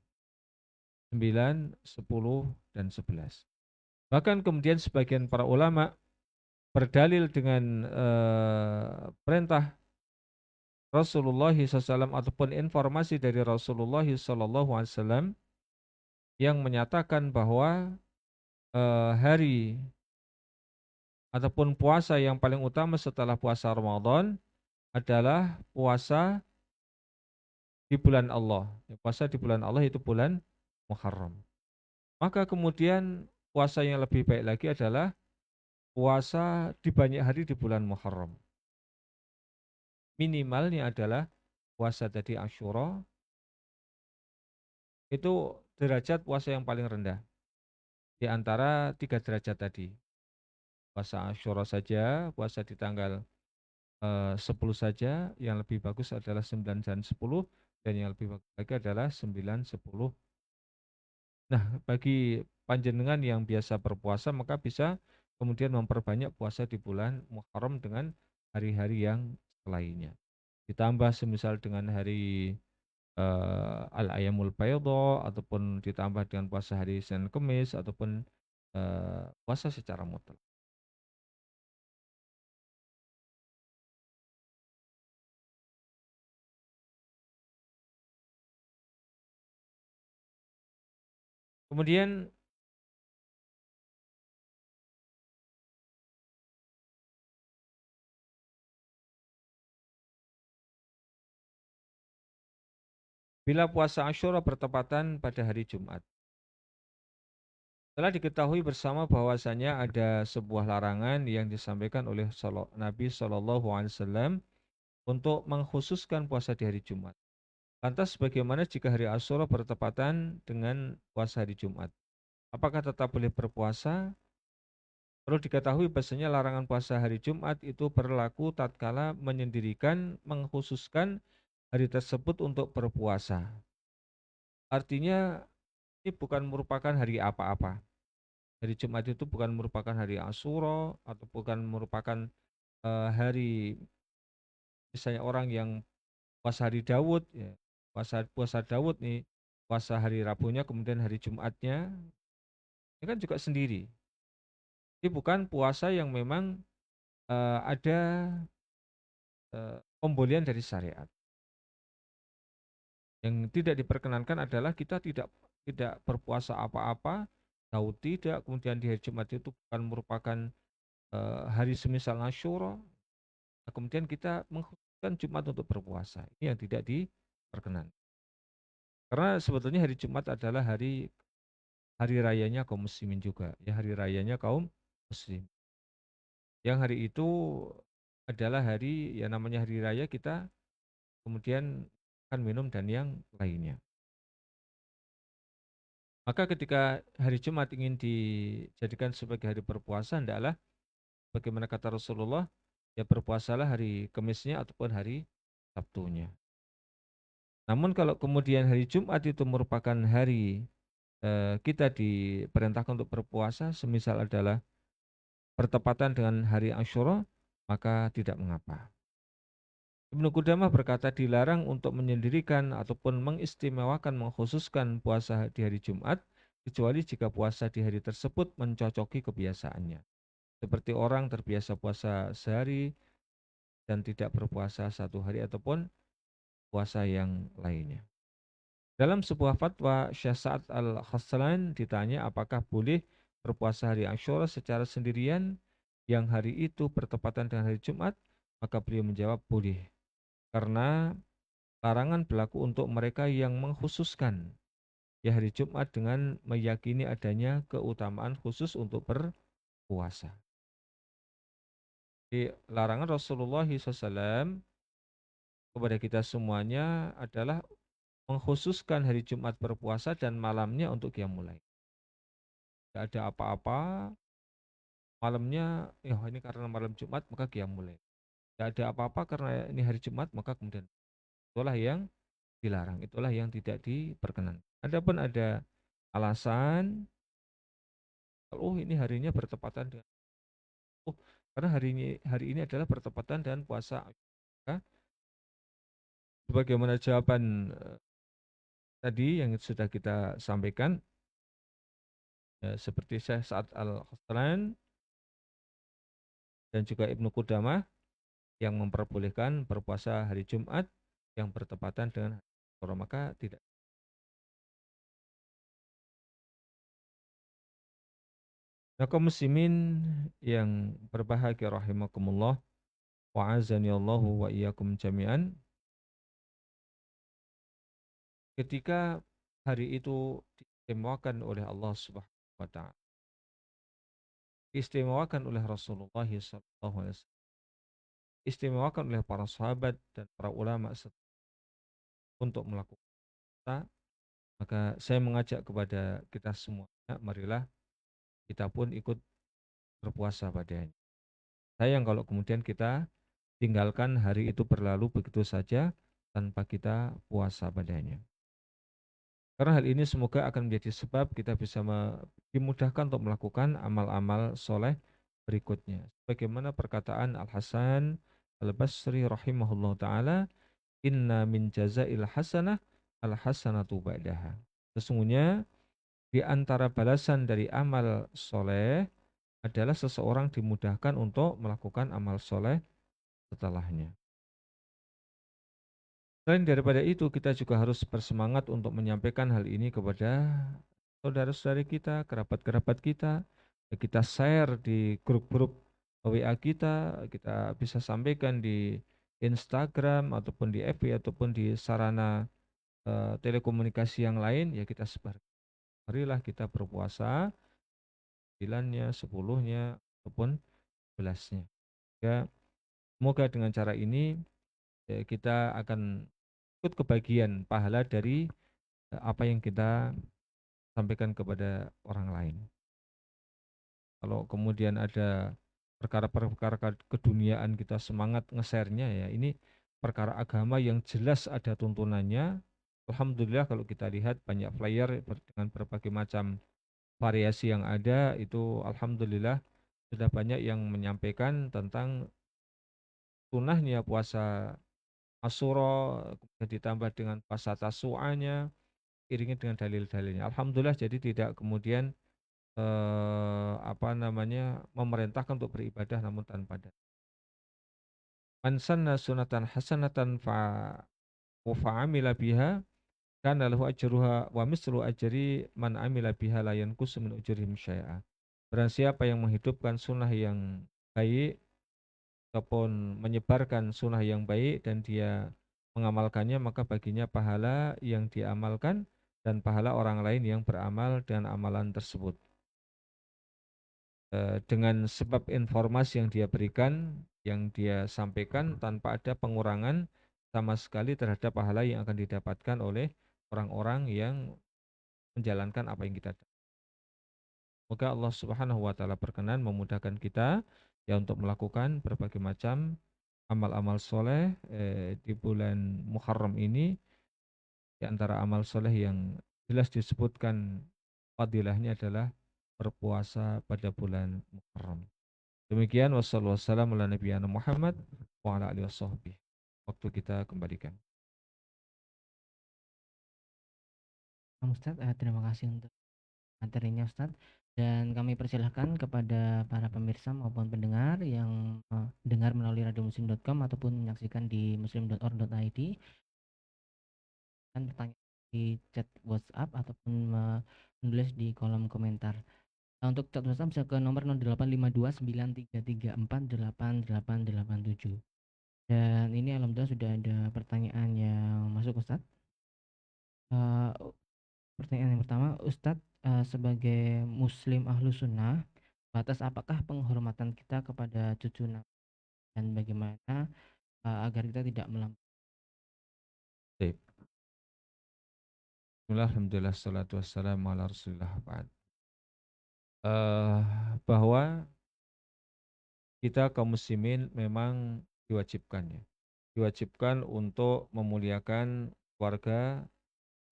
9, 10, dan 11. Bahkan kemudian sebagian para ulama berdalil dengan perintah Rasulullah SAW ataupun informasi dari Rasulullah SAW yang menyatakan bahwa hari ataupun puasa yang paling utama setelah puasa Ramadan adalah puasa di bulan Allah. Puasa di bulan Allah itu bulan Muharram. Maka kemudian puasa yang lebih baik lagi adalah puasa di banyak hari di bulan Muharram. Minimalnya adalah puasa tadi Asyura, itu derajat puasa yang paling rendah di antara 3 derajat tadi. Puasa Asyura saja, puasa di tanggal 10 saja, yang lebih bagus adalah 9 dan 10, dan yang lebih bagus lagi adalah 9, 10. Nah, bagi panjenengan yang biasa berpuasa, maka bisa kemudian memperbanyak puasa di bulan Muharram dengan hari-hari yang lainnya. Ditambah semisal dengan hari Al-Ayamul Baydha, ataupun ditambah dengan puasa hari Senin Kemis, ataupun puasa secara mutlak. Kemudian bila puasa Asyura bertepatan pada hari Jumat, telah diketahui bersama bahwasanya ada sebuah larangan yang disampaikan oleh Nabi SAW untuk mengkhususkan puasa di hari Jumat. Lantas bagaimana jika hari Asyura bertepatan dengan puasa hari Jumat? Apakah tetap boleh berpuasa? Perlu diketahui bahasanya larangan puasa hari Jumat itu berlaku tatkala menyendirikan, mengkhususkan hari tersebut untuk berpuasa. Artinya ini bukan merupakan hari apa-apa. Hari Jumat itu bukan merupakan hari Asyura atau bukan merupakan hari misalnya orang yang puasa hari Daud, ya. Puasa Daud nih, puasa hari Rabunya kemudian hari Jumatnya, ini kan juga sendiri. Ini bukan puasa yang memang ada pembolehan dari syariat. Yang tidak diperkenankan adalah kita tidak tidak berpuasa apa-apa, tahu tidak, kemudian di hari Jumat itu bukan merupakan hari semisal Asyura, nah, kemudian kita mengkhususkan Jumat untuk berpuasa. Ini yang tidak diperkenan. Karena sebetulnya hari Jumat adalah hari hari rayanya kaum muslimin juga, ya hari rayanya kaum muslim. Yang hari itu adalah hari ya namanya hari raya kita kemudian makan minum dan yang lainnya. Maka ketika hari Jumat ingin dijadikan sebagai hari berpuasa, hendaklah bagaimana kata Rasulullah, ya berpuasalah hari Kamisnya ataupun hari Sabtunya. Namun kalau kemudian hari Jumat itu merupakan hari kita diperintahkan untuk berpuasa, semisal adalah bertepatan dengan hari Asyura, maka tidak mengapa. Ibnu Qudamah berkata dilarang untuk menyendirikan ataupun mengistimewakan, mengkhususkan puasa di hari Jumat, kecuali jika puasa di hari tersebut mencocoki kebiasaannya. Seperti orang terbiasa puasa sehari dan tidak berpuasa satu hari ataupun puasa yang lainnya. Dalam sebuah fatwa, Syekh Sa'ad Al-Khaslan ditanya apakah boleh berpuasa hari Asyura secara sendirian yang hari itu bertepatan dengan hari Jumat, maka beliau menjawab boleh. Karena larangan berlaku untuk mereka yang mengkhususkan ya hari Jumat dengan meyakini adanya keutamaan khusus untuk berpuasa. Di larangan Rasulullah SAW kepada kita semuanya adalah mengkhususkan hari Jumat berpuasa dan malamnya untuk qiyamul lail. Tidak ada apa-apa, malamnya, ya ini karena malam Jumat maka qiyamul lail. Tidak ada apa-apa karena ini hari Jumat maka kemudian itulah yang dilarang, itulah yang tidak diperkenan. Adapun ada alasan, oh ini harinya bertepatan dengan, oh karena hari ini adalah bertepatan dengan puasa. Maka sebagaimana jawaban tadi yang sudah kita sampaikan, ya, seperti Syekh Sa'ad Al-Khasran dan juga Ibnu Qudamah yang memperbolehkan berpuasa hari Jumat yang bertepatan dengan hari Asyura, maka tidak. Nah, kaum muslimin yang berbahagia rahimakumullah wa azanillahu wa iyyakum jami'an, ketika hari itu diistimewakan oleh Allah Subhanahu wa taala, diistimewakan oleh Rasulullah sallallahu alaihi wasallam, istimewakan oleh para sahabat dan para ulama untuk melakukan puasa, maka saya mengajak kepada kita semuanya, marilah kita pun ikut berpuasa padanya. Sayang kalau kemudian kita tinggalkan hari itu berlalu begitu saja tanpa kita puasa padanya. Karena hal ini semoga akan menjadi sebab kita bisa dimudahkan untuk melakukan amal-amal soleh berikutnya. Bagaimana perkataan Al-Hasan Al-Basri rahimahullah ta'ala, inna min jazail hasanah al-hasanatu ba'daha. Sesungguhnya di antara balasan dari amal soleh adalah seseorang dimudahkan untuk melakukan amal soleh setelahnya. Selain daripada itu, kita juga harus bersemangat untuk menyampaikan hal ini kepada saudara-saudari kita, kerabat-kerabat kita. Kita share di grup-grup WA kita bisa sampaikan di Instagram ataupun di FB ataupun di sarana telekomunikasi yang lain, ya kita sebar. Marilah kita berpuasa 9-nya, 10-nya ataupun 11-nya. Ya, semoga dengan cara ini kita akan ikut kebagian pahala dari apa yang kita sampaikan kepada orang lain. Kalau kemudian ada perkara-perkara keduniaan kita semangat nge-share-nya, ya ini perkara agama yang jelas ada tuntunannya. Alhamdulillah kalau kita lihat banyak flyer dengan berbagai macam variasi yang ada, itu alhamdulillah sudah banyak yang menyampaikan tentang sunnahnya puasa Asyura, kemudian ditambah dengan puasa Tasu'anya, iringi dengan dalil-dalilnya. Alhamdulillah, jadi tidak kemudian memerintahkan untuk beribadah namun tanpa dalil. Man sanna sunatan hasanatan fa'amila biha kana lahu ajruha wa mislu ajri man amila biha la yanqusu min ujurihim syai'a. Barang siapa yang menghidupkan sunnah yang baik ataupun menyebarkan sunnah yang baik dan dia mengamalkannya, maka baginya pahala yang dia amalkan dan pahala orang lain yang beramal dengan amalan tersebut. Dengan sebab informasi yang dia berikan, yang dia sampaikan tanpa ada pengurangan sama sekali terhadap pahala yang akan didapatkan oleh orang-orang yang menjalankan apa yang kita. Semoga Allah Subhanahu wa taala berkenan memudahkan kita ya untuk melakukan berbagai macam amal-amal soleh di bulan Muharram ini. Di antara amal soleh yang jelas disebutkan fadilahnya adalah berpuasa pada bulan Muharram. Demikian wassalamualaikum warahmatullahi wabarakatuh Muhammad wa ala alihi washabbihi. Waktu kita kembalikan. Ustadz, terima kasih untuk materinya Ustadz, dan kami persilahkan kepada para pemirsa maupun pendengar yang dengar melalui radiomuslim.com ataupun menyaksikan di muslim.org.id, dan bertanya di chat WhatsApp ataupun menulis di kolom komentar. Nah, untuk chat WhatsApp bisa ke nomor 085293348887. Dan ini alhamdulillah sudah ada pertanyaan yang masuk Ustadz. Pertanyaan yang pertama, Ustadz, sebagai Muslim ahlu sunnah, batas apakah penghormatan kita kepada cucu Nabi dan bagaimana agar kita tidak melampaui? Baik. Bismillah, alhamdulillah, salatu wassalamu ala rasulillah ba'd. Bahwa kita kaum muslimin memang diwajibkan ya. Diwajibkan untuk memuliakan keluarga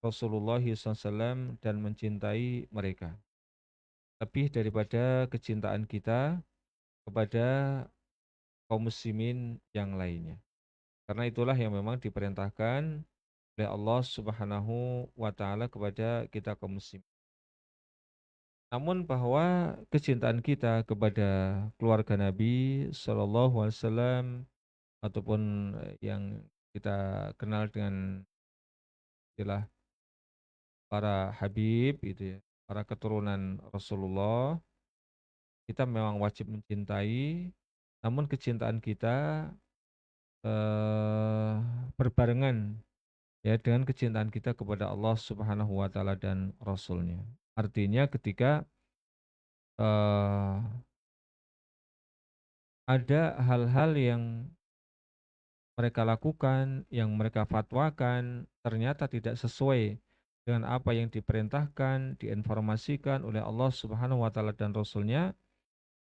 Rasulullah SAW dan mencintai mereka. Lebih daripada kecintaan kita kepada kaum muslimin yang lainnya. Karena itulah yang memang diperintahkan oleh Allah Subhanahu wa taala kepada kita kaum muslim. Namun bahwa kecintaan kita kepada keluarga Nabi Shallallahu Alaihi Wasallam ataupun yang kita kenal dengan istilah para Habib itu ya, para keturunan Rasulullah, kita memang wajib mencintai. Namun kecintaan kita eh, berbarengan ya dengan kecintaan kita kepada Allah Subhanahu wa taala dan Rasulnya. Artinya ketika eh, ada hal-hal yang mereka lakukan, yang mereka fatwakan ternyata tidak sesuai dengan apa yang diperintahkan, diinformasikan oleh Allah Subhanahu wa taala dan Rasulnya,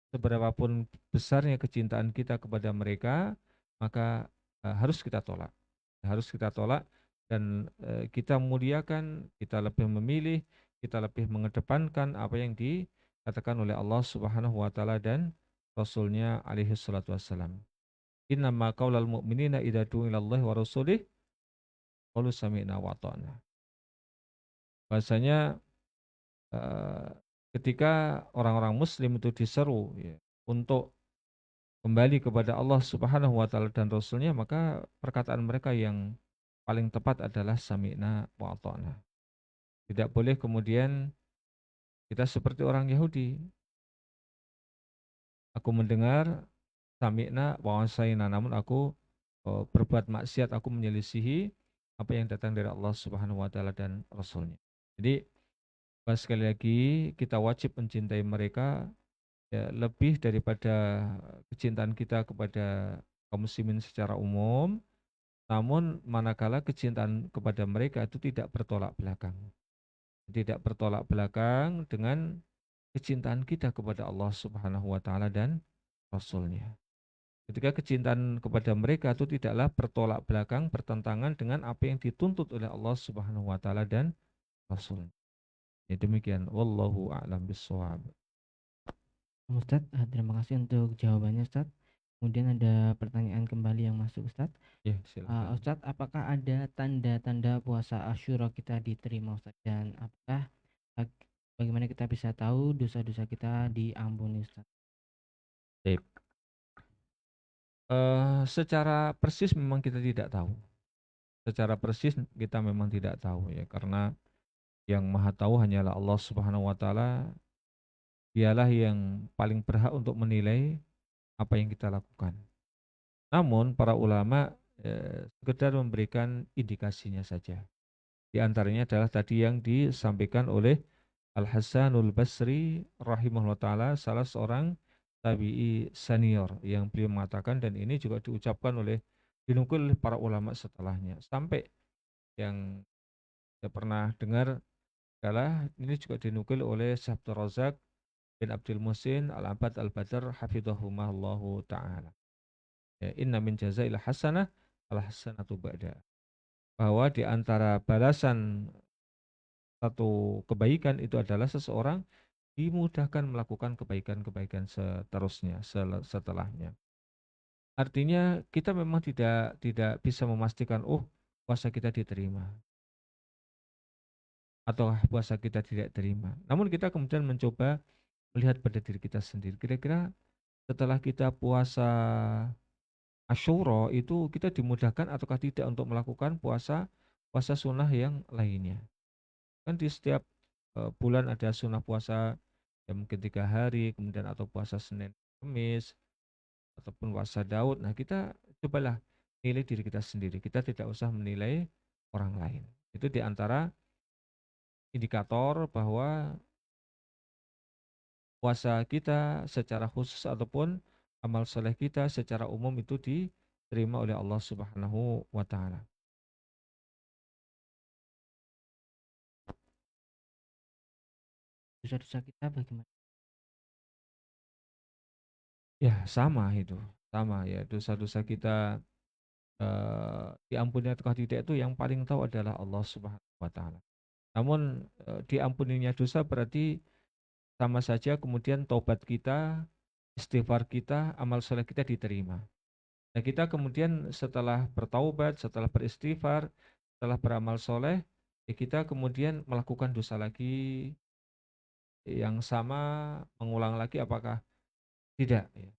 seberapapun besarnya kecintaan kita kepada mereka, maka harus kita tolak. Harus kita tolak dan kita muliakan, kita lebih memilih, kita lebih mengedepankan apa yang dikatakan oleh Allah Subhanahu wa taala dan Rasulnya alaihi salatu wassalam. Innama qaulal mu'minina idza du'u ilallahi wa rasulih qalu sami'na wa ata'na. Bahasanya eh, ketika orang-orang muslim itu diseru ya, untuk kembali kepada Allah Subhanahu wa taala dan Rasulnya, maka perkataan mereka yang paling tepat adalah sami'na wa ata'na. Tidak boleh kemudian kita seperti orang Yahudi. Aku mendengar sami'na wa asaina, namun aku berbuat maksiat, aku menyelisihi apa yang datang dari Allah Subhanahu wa taala dan Rasulnya. Jadi sekali lagi kita wajib mencintai mereka ya, lebih daripada kecintaan kita kepada kaum muslimin secara umum. Namun manakala kecintaan kepada mereka itu tidak bertolak belakang. Tidak bertolak belakang dengan kecintaan kita kepada Allah Subhanahu wa taala dan Rasulnya. Ketika kecintaan kepada mereka itu tidaklah bertolak belakang, bertentangan dengan apa yang dituntut oleh Allah Subhanahu wa taala dan Rasul. Ya demikian, wallahu a'lam bishawab. Ustadz, terima kasih untuk jawabannya Ustadz. Kemudian ada pertanyaan kembali yang masuk Ustadz. Ya, silakan. Ustadz, apakah ada tanda-tanda puasa Asyura kita diterima Ustadz? Dan apakah bagaimana kita bisa tahu dosa-dosa kita diampuni Ustadz? Baik. Secara persis memang kita tidak tahu. secara persis kita memang tidak tahu ya, karena yang Maha tahu hanyalah Allah Subhanahu wa taala. Dialah yang paling berhak untuk menilai apa yang kita lakukan. Namun para ulama sekedar memberikan indikasinya saja. Di antaranya adalah tadi yang disampaikan oleh Al-Hasanul Basri rahimahullah taala, salah seorang tabi'i senior, yang beliau mengatakan, dan ini juga diucapkan oleh, dinukil oleh para ulama setelahnya. Sampai yang saya pernah dengar adalah ini juga dinukil oleh Syekh Abdul Razak bin Abdul Muhsin Al-Abad Al-Badr hafidhahumallahu taala. Ya, inna min jazail hasanah al-hasanatu ba'da. Bahwa di antara balasan satu kebaikan itu adalah seseorang dimudahkan melakukan kebaikan-kebaikan seterusnya, setelahnya. Artinya kita memang tidak bisa memastikan, oh puasa kita diterima atau puasa kita tidak terima. Namun kita kemudian mencoba melihat pada diri kita sendiri. Kira-kira setelah kita puasa Asyura itu kita dimudahkan ataukah tidak untuk melakukan puasa puasa sunnah yang lainnya. Kan di setiap bulan ada sunnah puasa yang mungkin 3 hari, kemudian atau puasa Senin, Kamis, ataupun puasa Daud. Nah kita cobalah nilai diri kita sendiri. Kita tidak usah menilai orang lain. Itu di antara indikator bahwa puasa kita secara khusus ataupun amal soleh kita secara umum itu diterima oleh Allah Subhanahu wa taala. Dosa-dosa kita bagaimana? Ya, sama itu. Sama ya, dosa-dosa kita diampuni atau tidak itu yang paling tahu adalah Allah Subhanahu wa taala. Namun diampuninya dosa berarti sama saja kemudian taubat kita, istighfar kita, amal soleh kita diterima. Nah, kita kemudian setelah bertaubat, setelah beristighfar, setelah beramal soleh, ya kita kemudian melakukan dosa lagi yang sama, mengulang lagi, apakah tidak ya?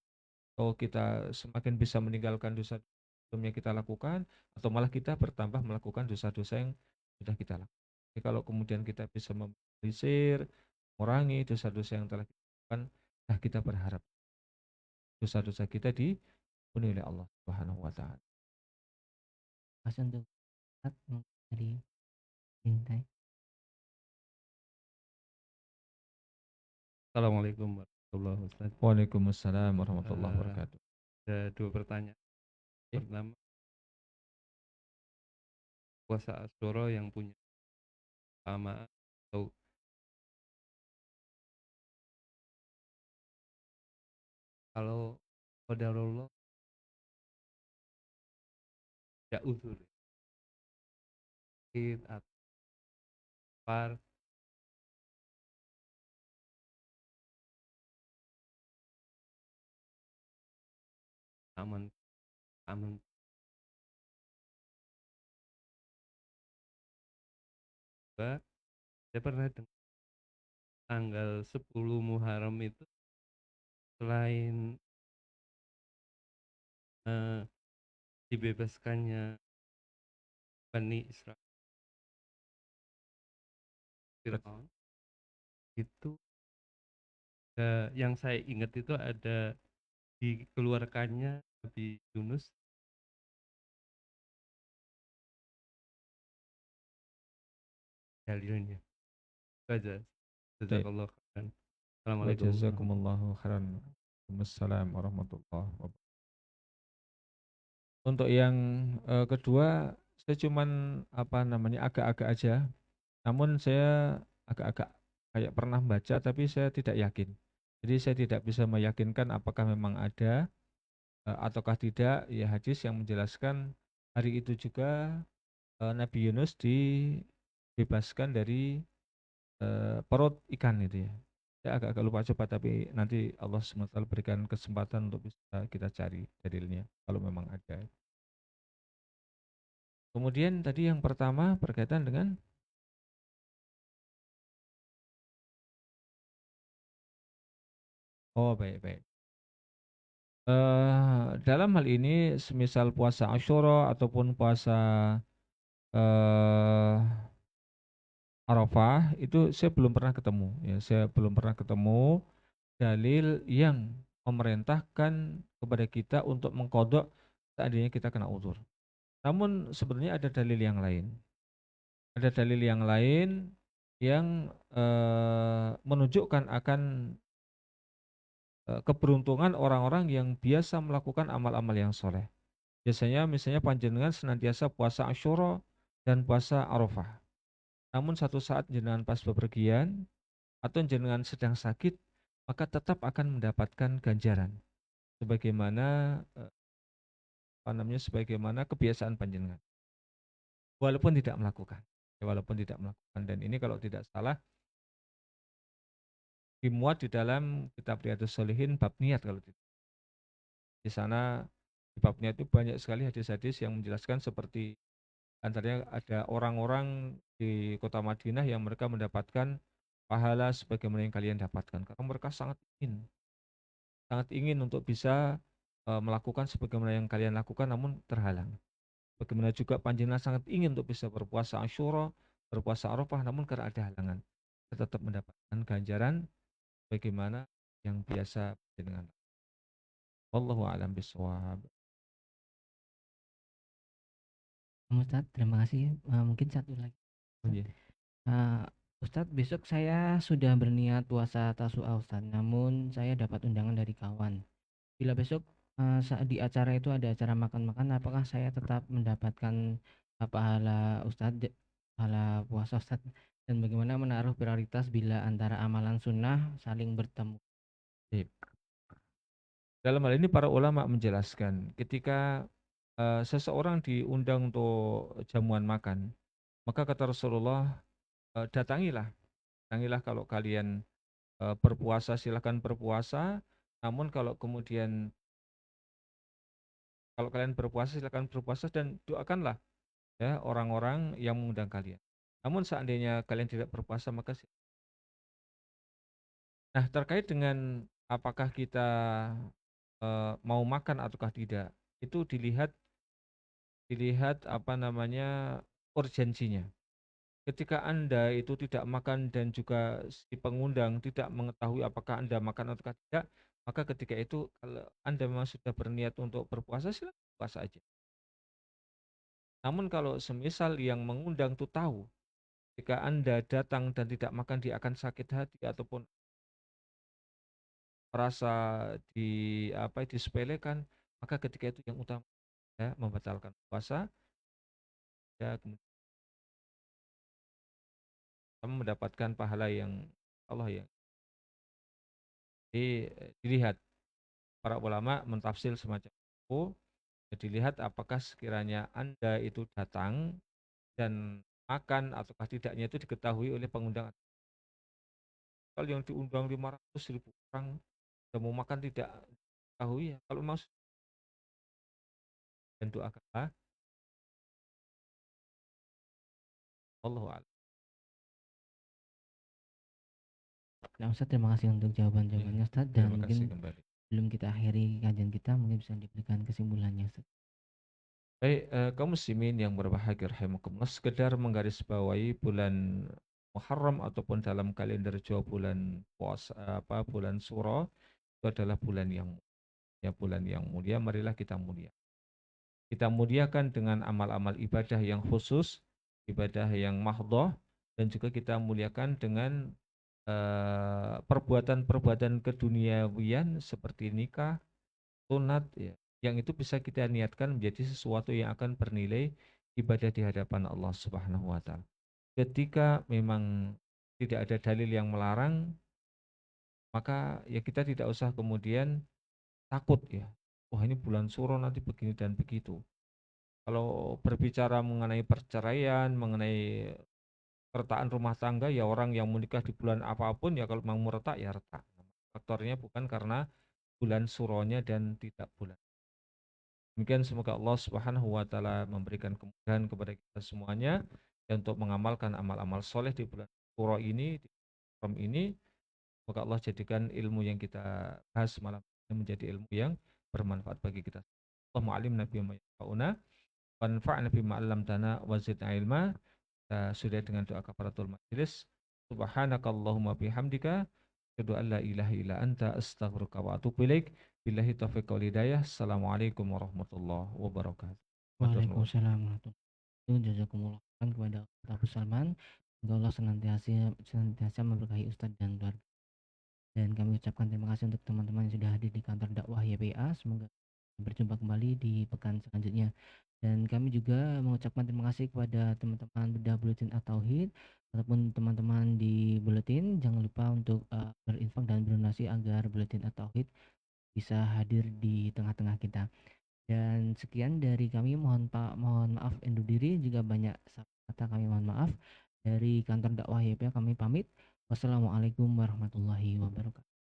Atau kita semakin bisa meninggalkan dosa sebelumnya kita lakukan, atau malah kita bertambah melakukan dosa-dosa yang sudah kita lakukan. Jadi kalau kemudian kita bisa memobilisir, mengurangi dosa-dosa yang telah kita lakukan, nah kita berharap dosa-dosa kita dipenuhi oleh Allah Subhanahu wa taala. Mas untuk Ustadz, mungkin dari Bintai. Assalamualaikum warahmatullahi wabarakatuh. Waalaikumsalam warahmatullahi Eh, wabarakatuh. ada dua pertanyaan. Ya, Pertama, puasa Asyura yang punya kesamaan atau kalau qadarullah tidak uzur, sakit atau par, aman, aman. Juga, saya pernah dengar tanggal 10 Muharram itu selain dibebaskannya Bani Israel Fir'aun, itu yang saya ingat itu ada dikeluarkannya Nabi Yunus dalilnya. Itu aja. baik. Jazakallah khairan. Wa Assalamualaikum warahmatullahi jazakumullahu khairan. Waalaikumsalam warahmatullahi wabarakatuh. Untuk yang kedua, saya cuman apa namanya agak-agak aja. Namun saya agak-agak kayak pernah baca tapi saya tidak yakin. Jadi saya tidak bisa meyakinkan apakah memang ada ataukah tidak ya hadis yang menjelaskan hari itu juga Nabi Yunus dibebaskan dari perut ikan itu ya. Saya agak-agak lupa coba tapi nanti Allah SWT berikan kesempatan untuk bisa kita cari dalilnya kalau memang ada. Kemudian tadi yang pertama berkaitan dengan oh baik baik. Dalam hal ini semisal puasa Asyura ataupun puasa eee, Arafah itu saya belum pernah ketemu ya, saya belum pernah ketemu dalil yang memerintahkan kepada kita untuk mengqadha seandainya kita kena uzur. Namun sebenarnya ada dalil yang lain. Ada dalil yang lain yang, menunjukkan akan, keberuntungan orang-orang yang biasa melakukan amal-amal yang soleh. Biasanya misalnya panjenengan senantiasa puasa Asyura dan puasa Arafah. Namun satu saat jenengan pas bepergian atau jenengan sedang sakit, maka tetap akan mendapatkan ganjaran sebagaimana, sebagaimana kebiasaan panjenengan. Walaupun tidak melakukan, walaupun tidak melakukan, dan ini kalau tidak salah dimuat di dalam kitab Riyadhus Shalihin bab niat kalau tidak. Di sana di bab niat itu banyak sekali hadis-hadis yang menjelaskan seperti antaranya ada orang-orang di kota Madinah yang mereka mendapatkan pahala sebagaimana yang kalian dapatkan karena mereka sangat ingin untuk bisa, melakukan sebagaimana yang kalian lakukan namun terhalang. Bagaimana juga panjenengan sangat ingin untuk bisa berpuasa Asyura, berpuasa Arafah namun karena ada halangan. Kita tetap mendapatkan ganjaran bagaimana yang biasa dengan wallahu a'lam bishawab. Ustadz, terima kasih. Mungkin satu lagi. Oh iya. Ustadz, besok saya sudah berniat puasa Tasu'a Ustadz, namun saya dapat undangan dari kawan. Bila besok saat di acara itu ada acara makan-makan, apakah saya tetap mendapatkan pahala Ustadz, pahala puasa Ustadz? Dan bagaimana menaruh prioritas bila antara amalan sunnah saling bertemu? Baik. Dalam hal ini para ulama menjelaskan ketika, seseorang diundang untuk jamuan makan, maka kata Rasulullah, datangilah kalau kalian, berpuasa silahkan berpuasa, namun kalau kalian berpuasa silahkan berpuasa dan doakanlah ya orang-orang yang mengundang kalian. Namun seandainya kalian tidak berpuasa maka nah terkait dengan apakah kita, mau makan ataukah tidak, itu dilihat dilihat urgensinya. Ketika Anda itu tidak makan dan juga si pengundang tidak mengetahui apakah Anda makan ataukah tidak, maka ketika itu kalau Anda memang sudah berniat untuk berpuasa, silakan puasa aja. Namun kalau semisal yang mengundang itu tahu, jika Anda datang dan tidak makan dia akan sakit hati ataupun merasa disepelekan, maka ketika itu yang utama ya membatalkan puasa, ya kemudian mendapatkan pahala yang Allah ya. Jadi dilihat para ulama mentafsir semacam itu, dilihat apakah sekiranya Anda itu datang dan makan ataukah tidaknya itu diketahui oleh pengundang. Kalau yang diundang 500.000 orang dan mau makan tidak diketahui ya kalau mau dan doakanlah Allahu a'lam. Nah, Ustadz, terima kasih untuk Ya, jawaban-jawabannya Ustadz, dan terima kasih mungkin kembali. belum kita akhiri kajian kita, mungkin bisa diberikan kesimpulannya Ustadz. Baik, kaum muslimin yang berbahagia rahimakumullah, sekedar menggarisbawahi bulan Muharram ataupun dalam kalender Jawa bulan bulan Suro itu adalah bulan yang mulia, marilah kita mulia. Kita muliakan dengan amal-amal ibadah yang khusus, ibadah yang mahdhah, dan juga kita muliakan dengan perbuatan-perbuatan keduniawian seperti nikah, sunat ya, yang itu bisa kita niatkan menjadi sesuatu yang akan bernilai ibadah di hadapan Allah Subhanahu wa taala. Ketika memang tidak ada dalil yang melarang, maka ya kita tidak usah kemudian takut ya. Wah, ini bulan Suro nanti begini dan begitu. Kalau berbicara mengenai perceraian, mengenai retaan rumah tangga, ya orang yang menikah di bulan apapun ya kalau mau retak ya retak. Faktornya bukan karena bulan suronya dan tidak bulan. Demikian semoga Allah Subhanahu wa taala memberikan kemudahan kepada kita semuanya dan untuk mengamalkan amal-amal soleh di bulan Suro ini, di Muharram ini. Semoga Allah jadikan ilmu yang kita bahas malam ini menjadi ilmu yang bermanfaat bagi kita. Allahumma alim nabi wa wanfa'na bima 'allamtana wa zidna ilma. Kita sudah dengan doa kafaratul majelis. Subhanakallahumma bihamdika asyhadu an la ilaha illa anta astaghfiruka wa atubu ilaik. Billahi taufiq wal hidayah. Assalamualaikum warahmatullahi wabarakatuh. Matur nuwun. Waalaikumsalam warahmatullahi wabarakatuh. Jazakumullah khairan kepada Ustaz Abu Salman. Semoga Allah senantiasa memberkahi Ustadz dan keluarga. Dan kami ucapkan terima kasih untuk teman-teman yang sudah hadir di kantor dakwah YPA. Semoga berjumpa kembali di pekan selanjutnya. Dan kami juga mengucapkan terima kasih kepada teman-teman bedah Buletin At-Tauhid ataupun teman-teman di Buletin. Jangan lupa untuk berinfak dan berdonasi agar Buletin At-Tauhid bisa hadir di tengah-tengah kita. Dan sekian dari kami, mohon maaf undur diri jika banyak salah kata, kami mohon maaf. Dari kantor dakwah YPA kami pamit. Wassalamualaikum warahmatullahi wabarakatuh.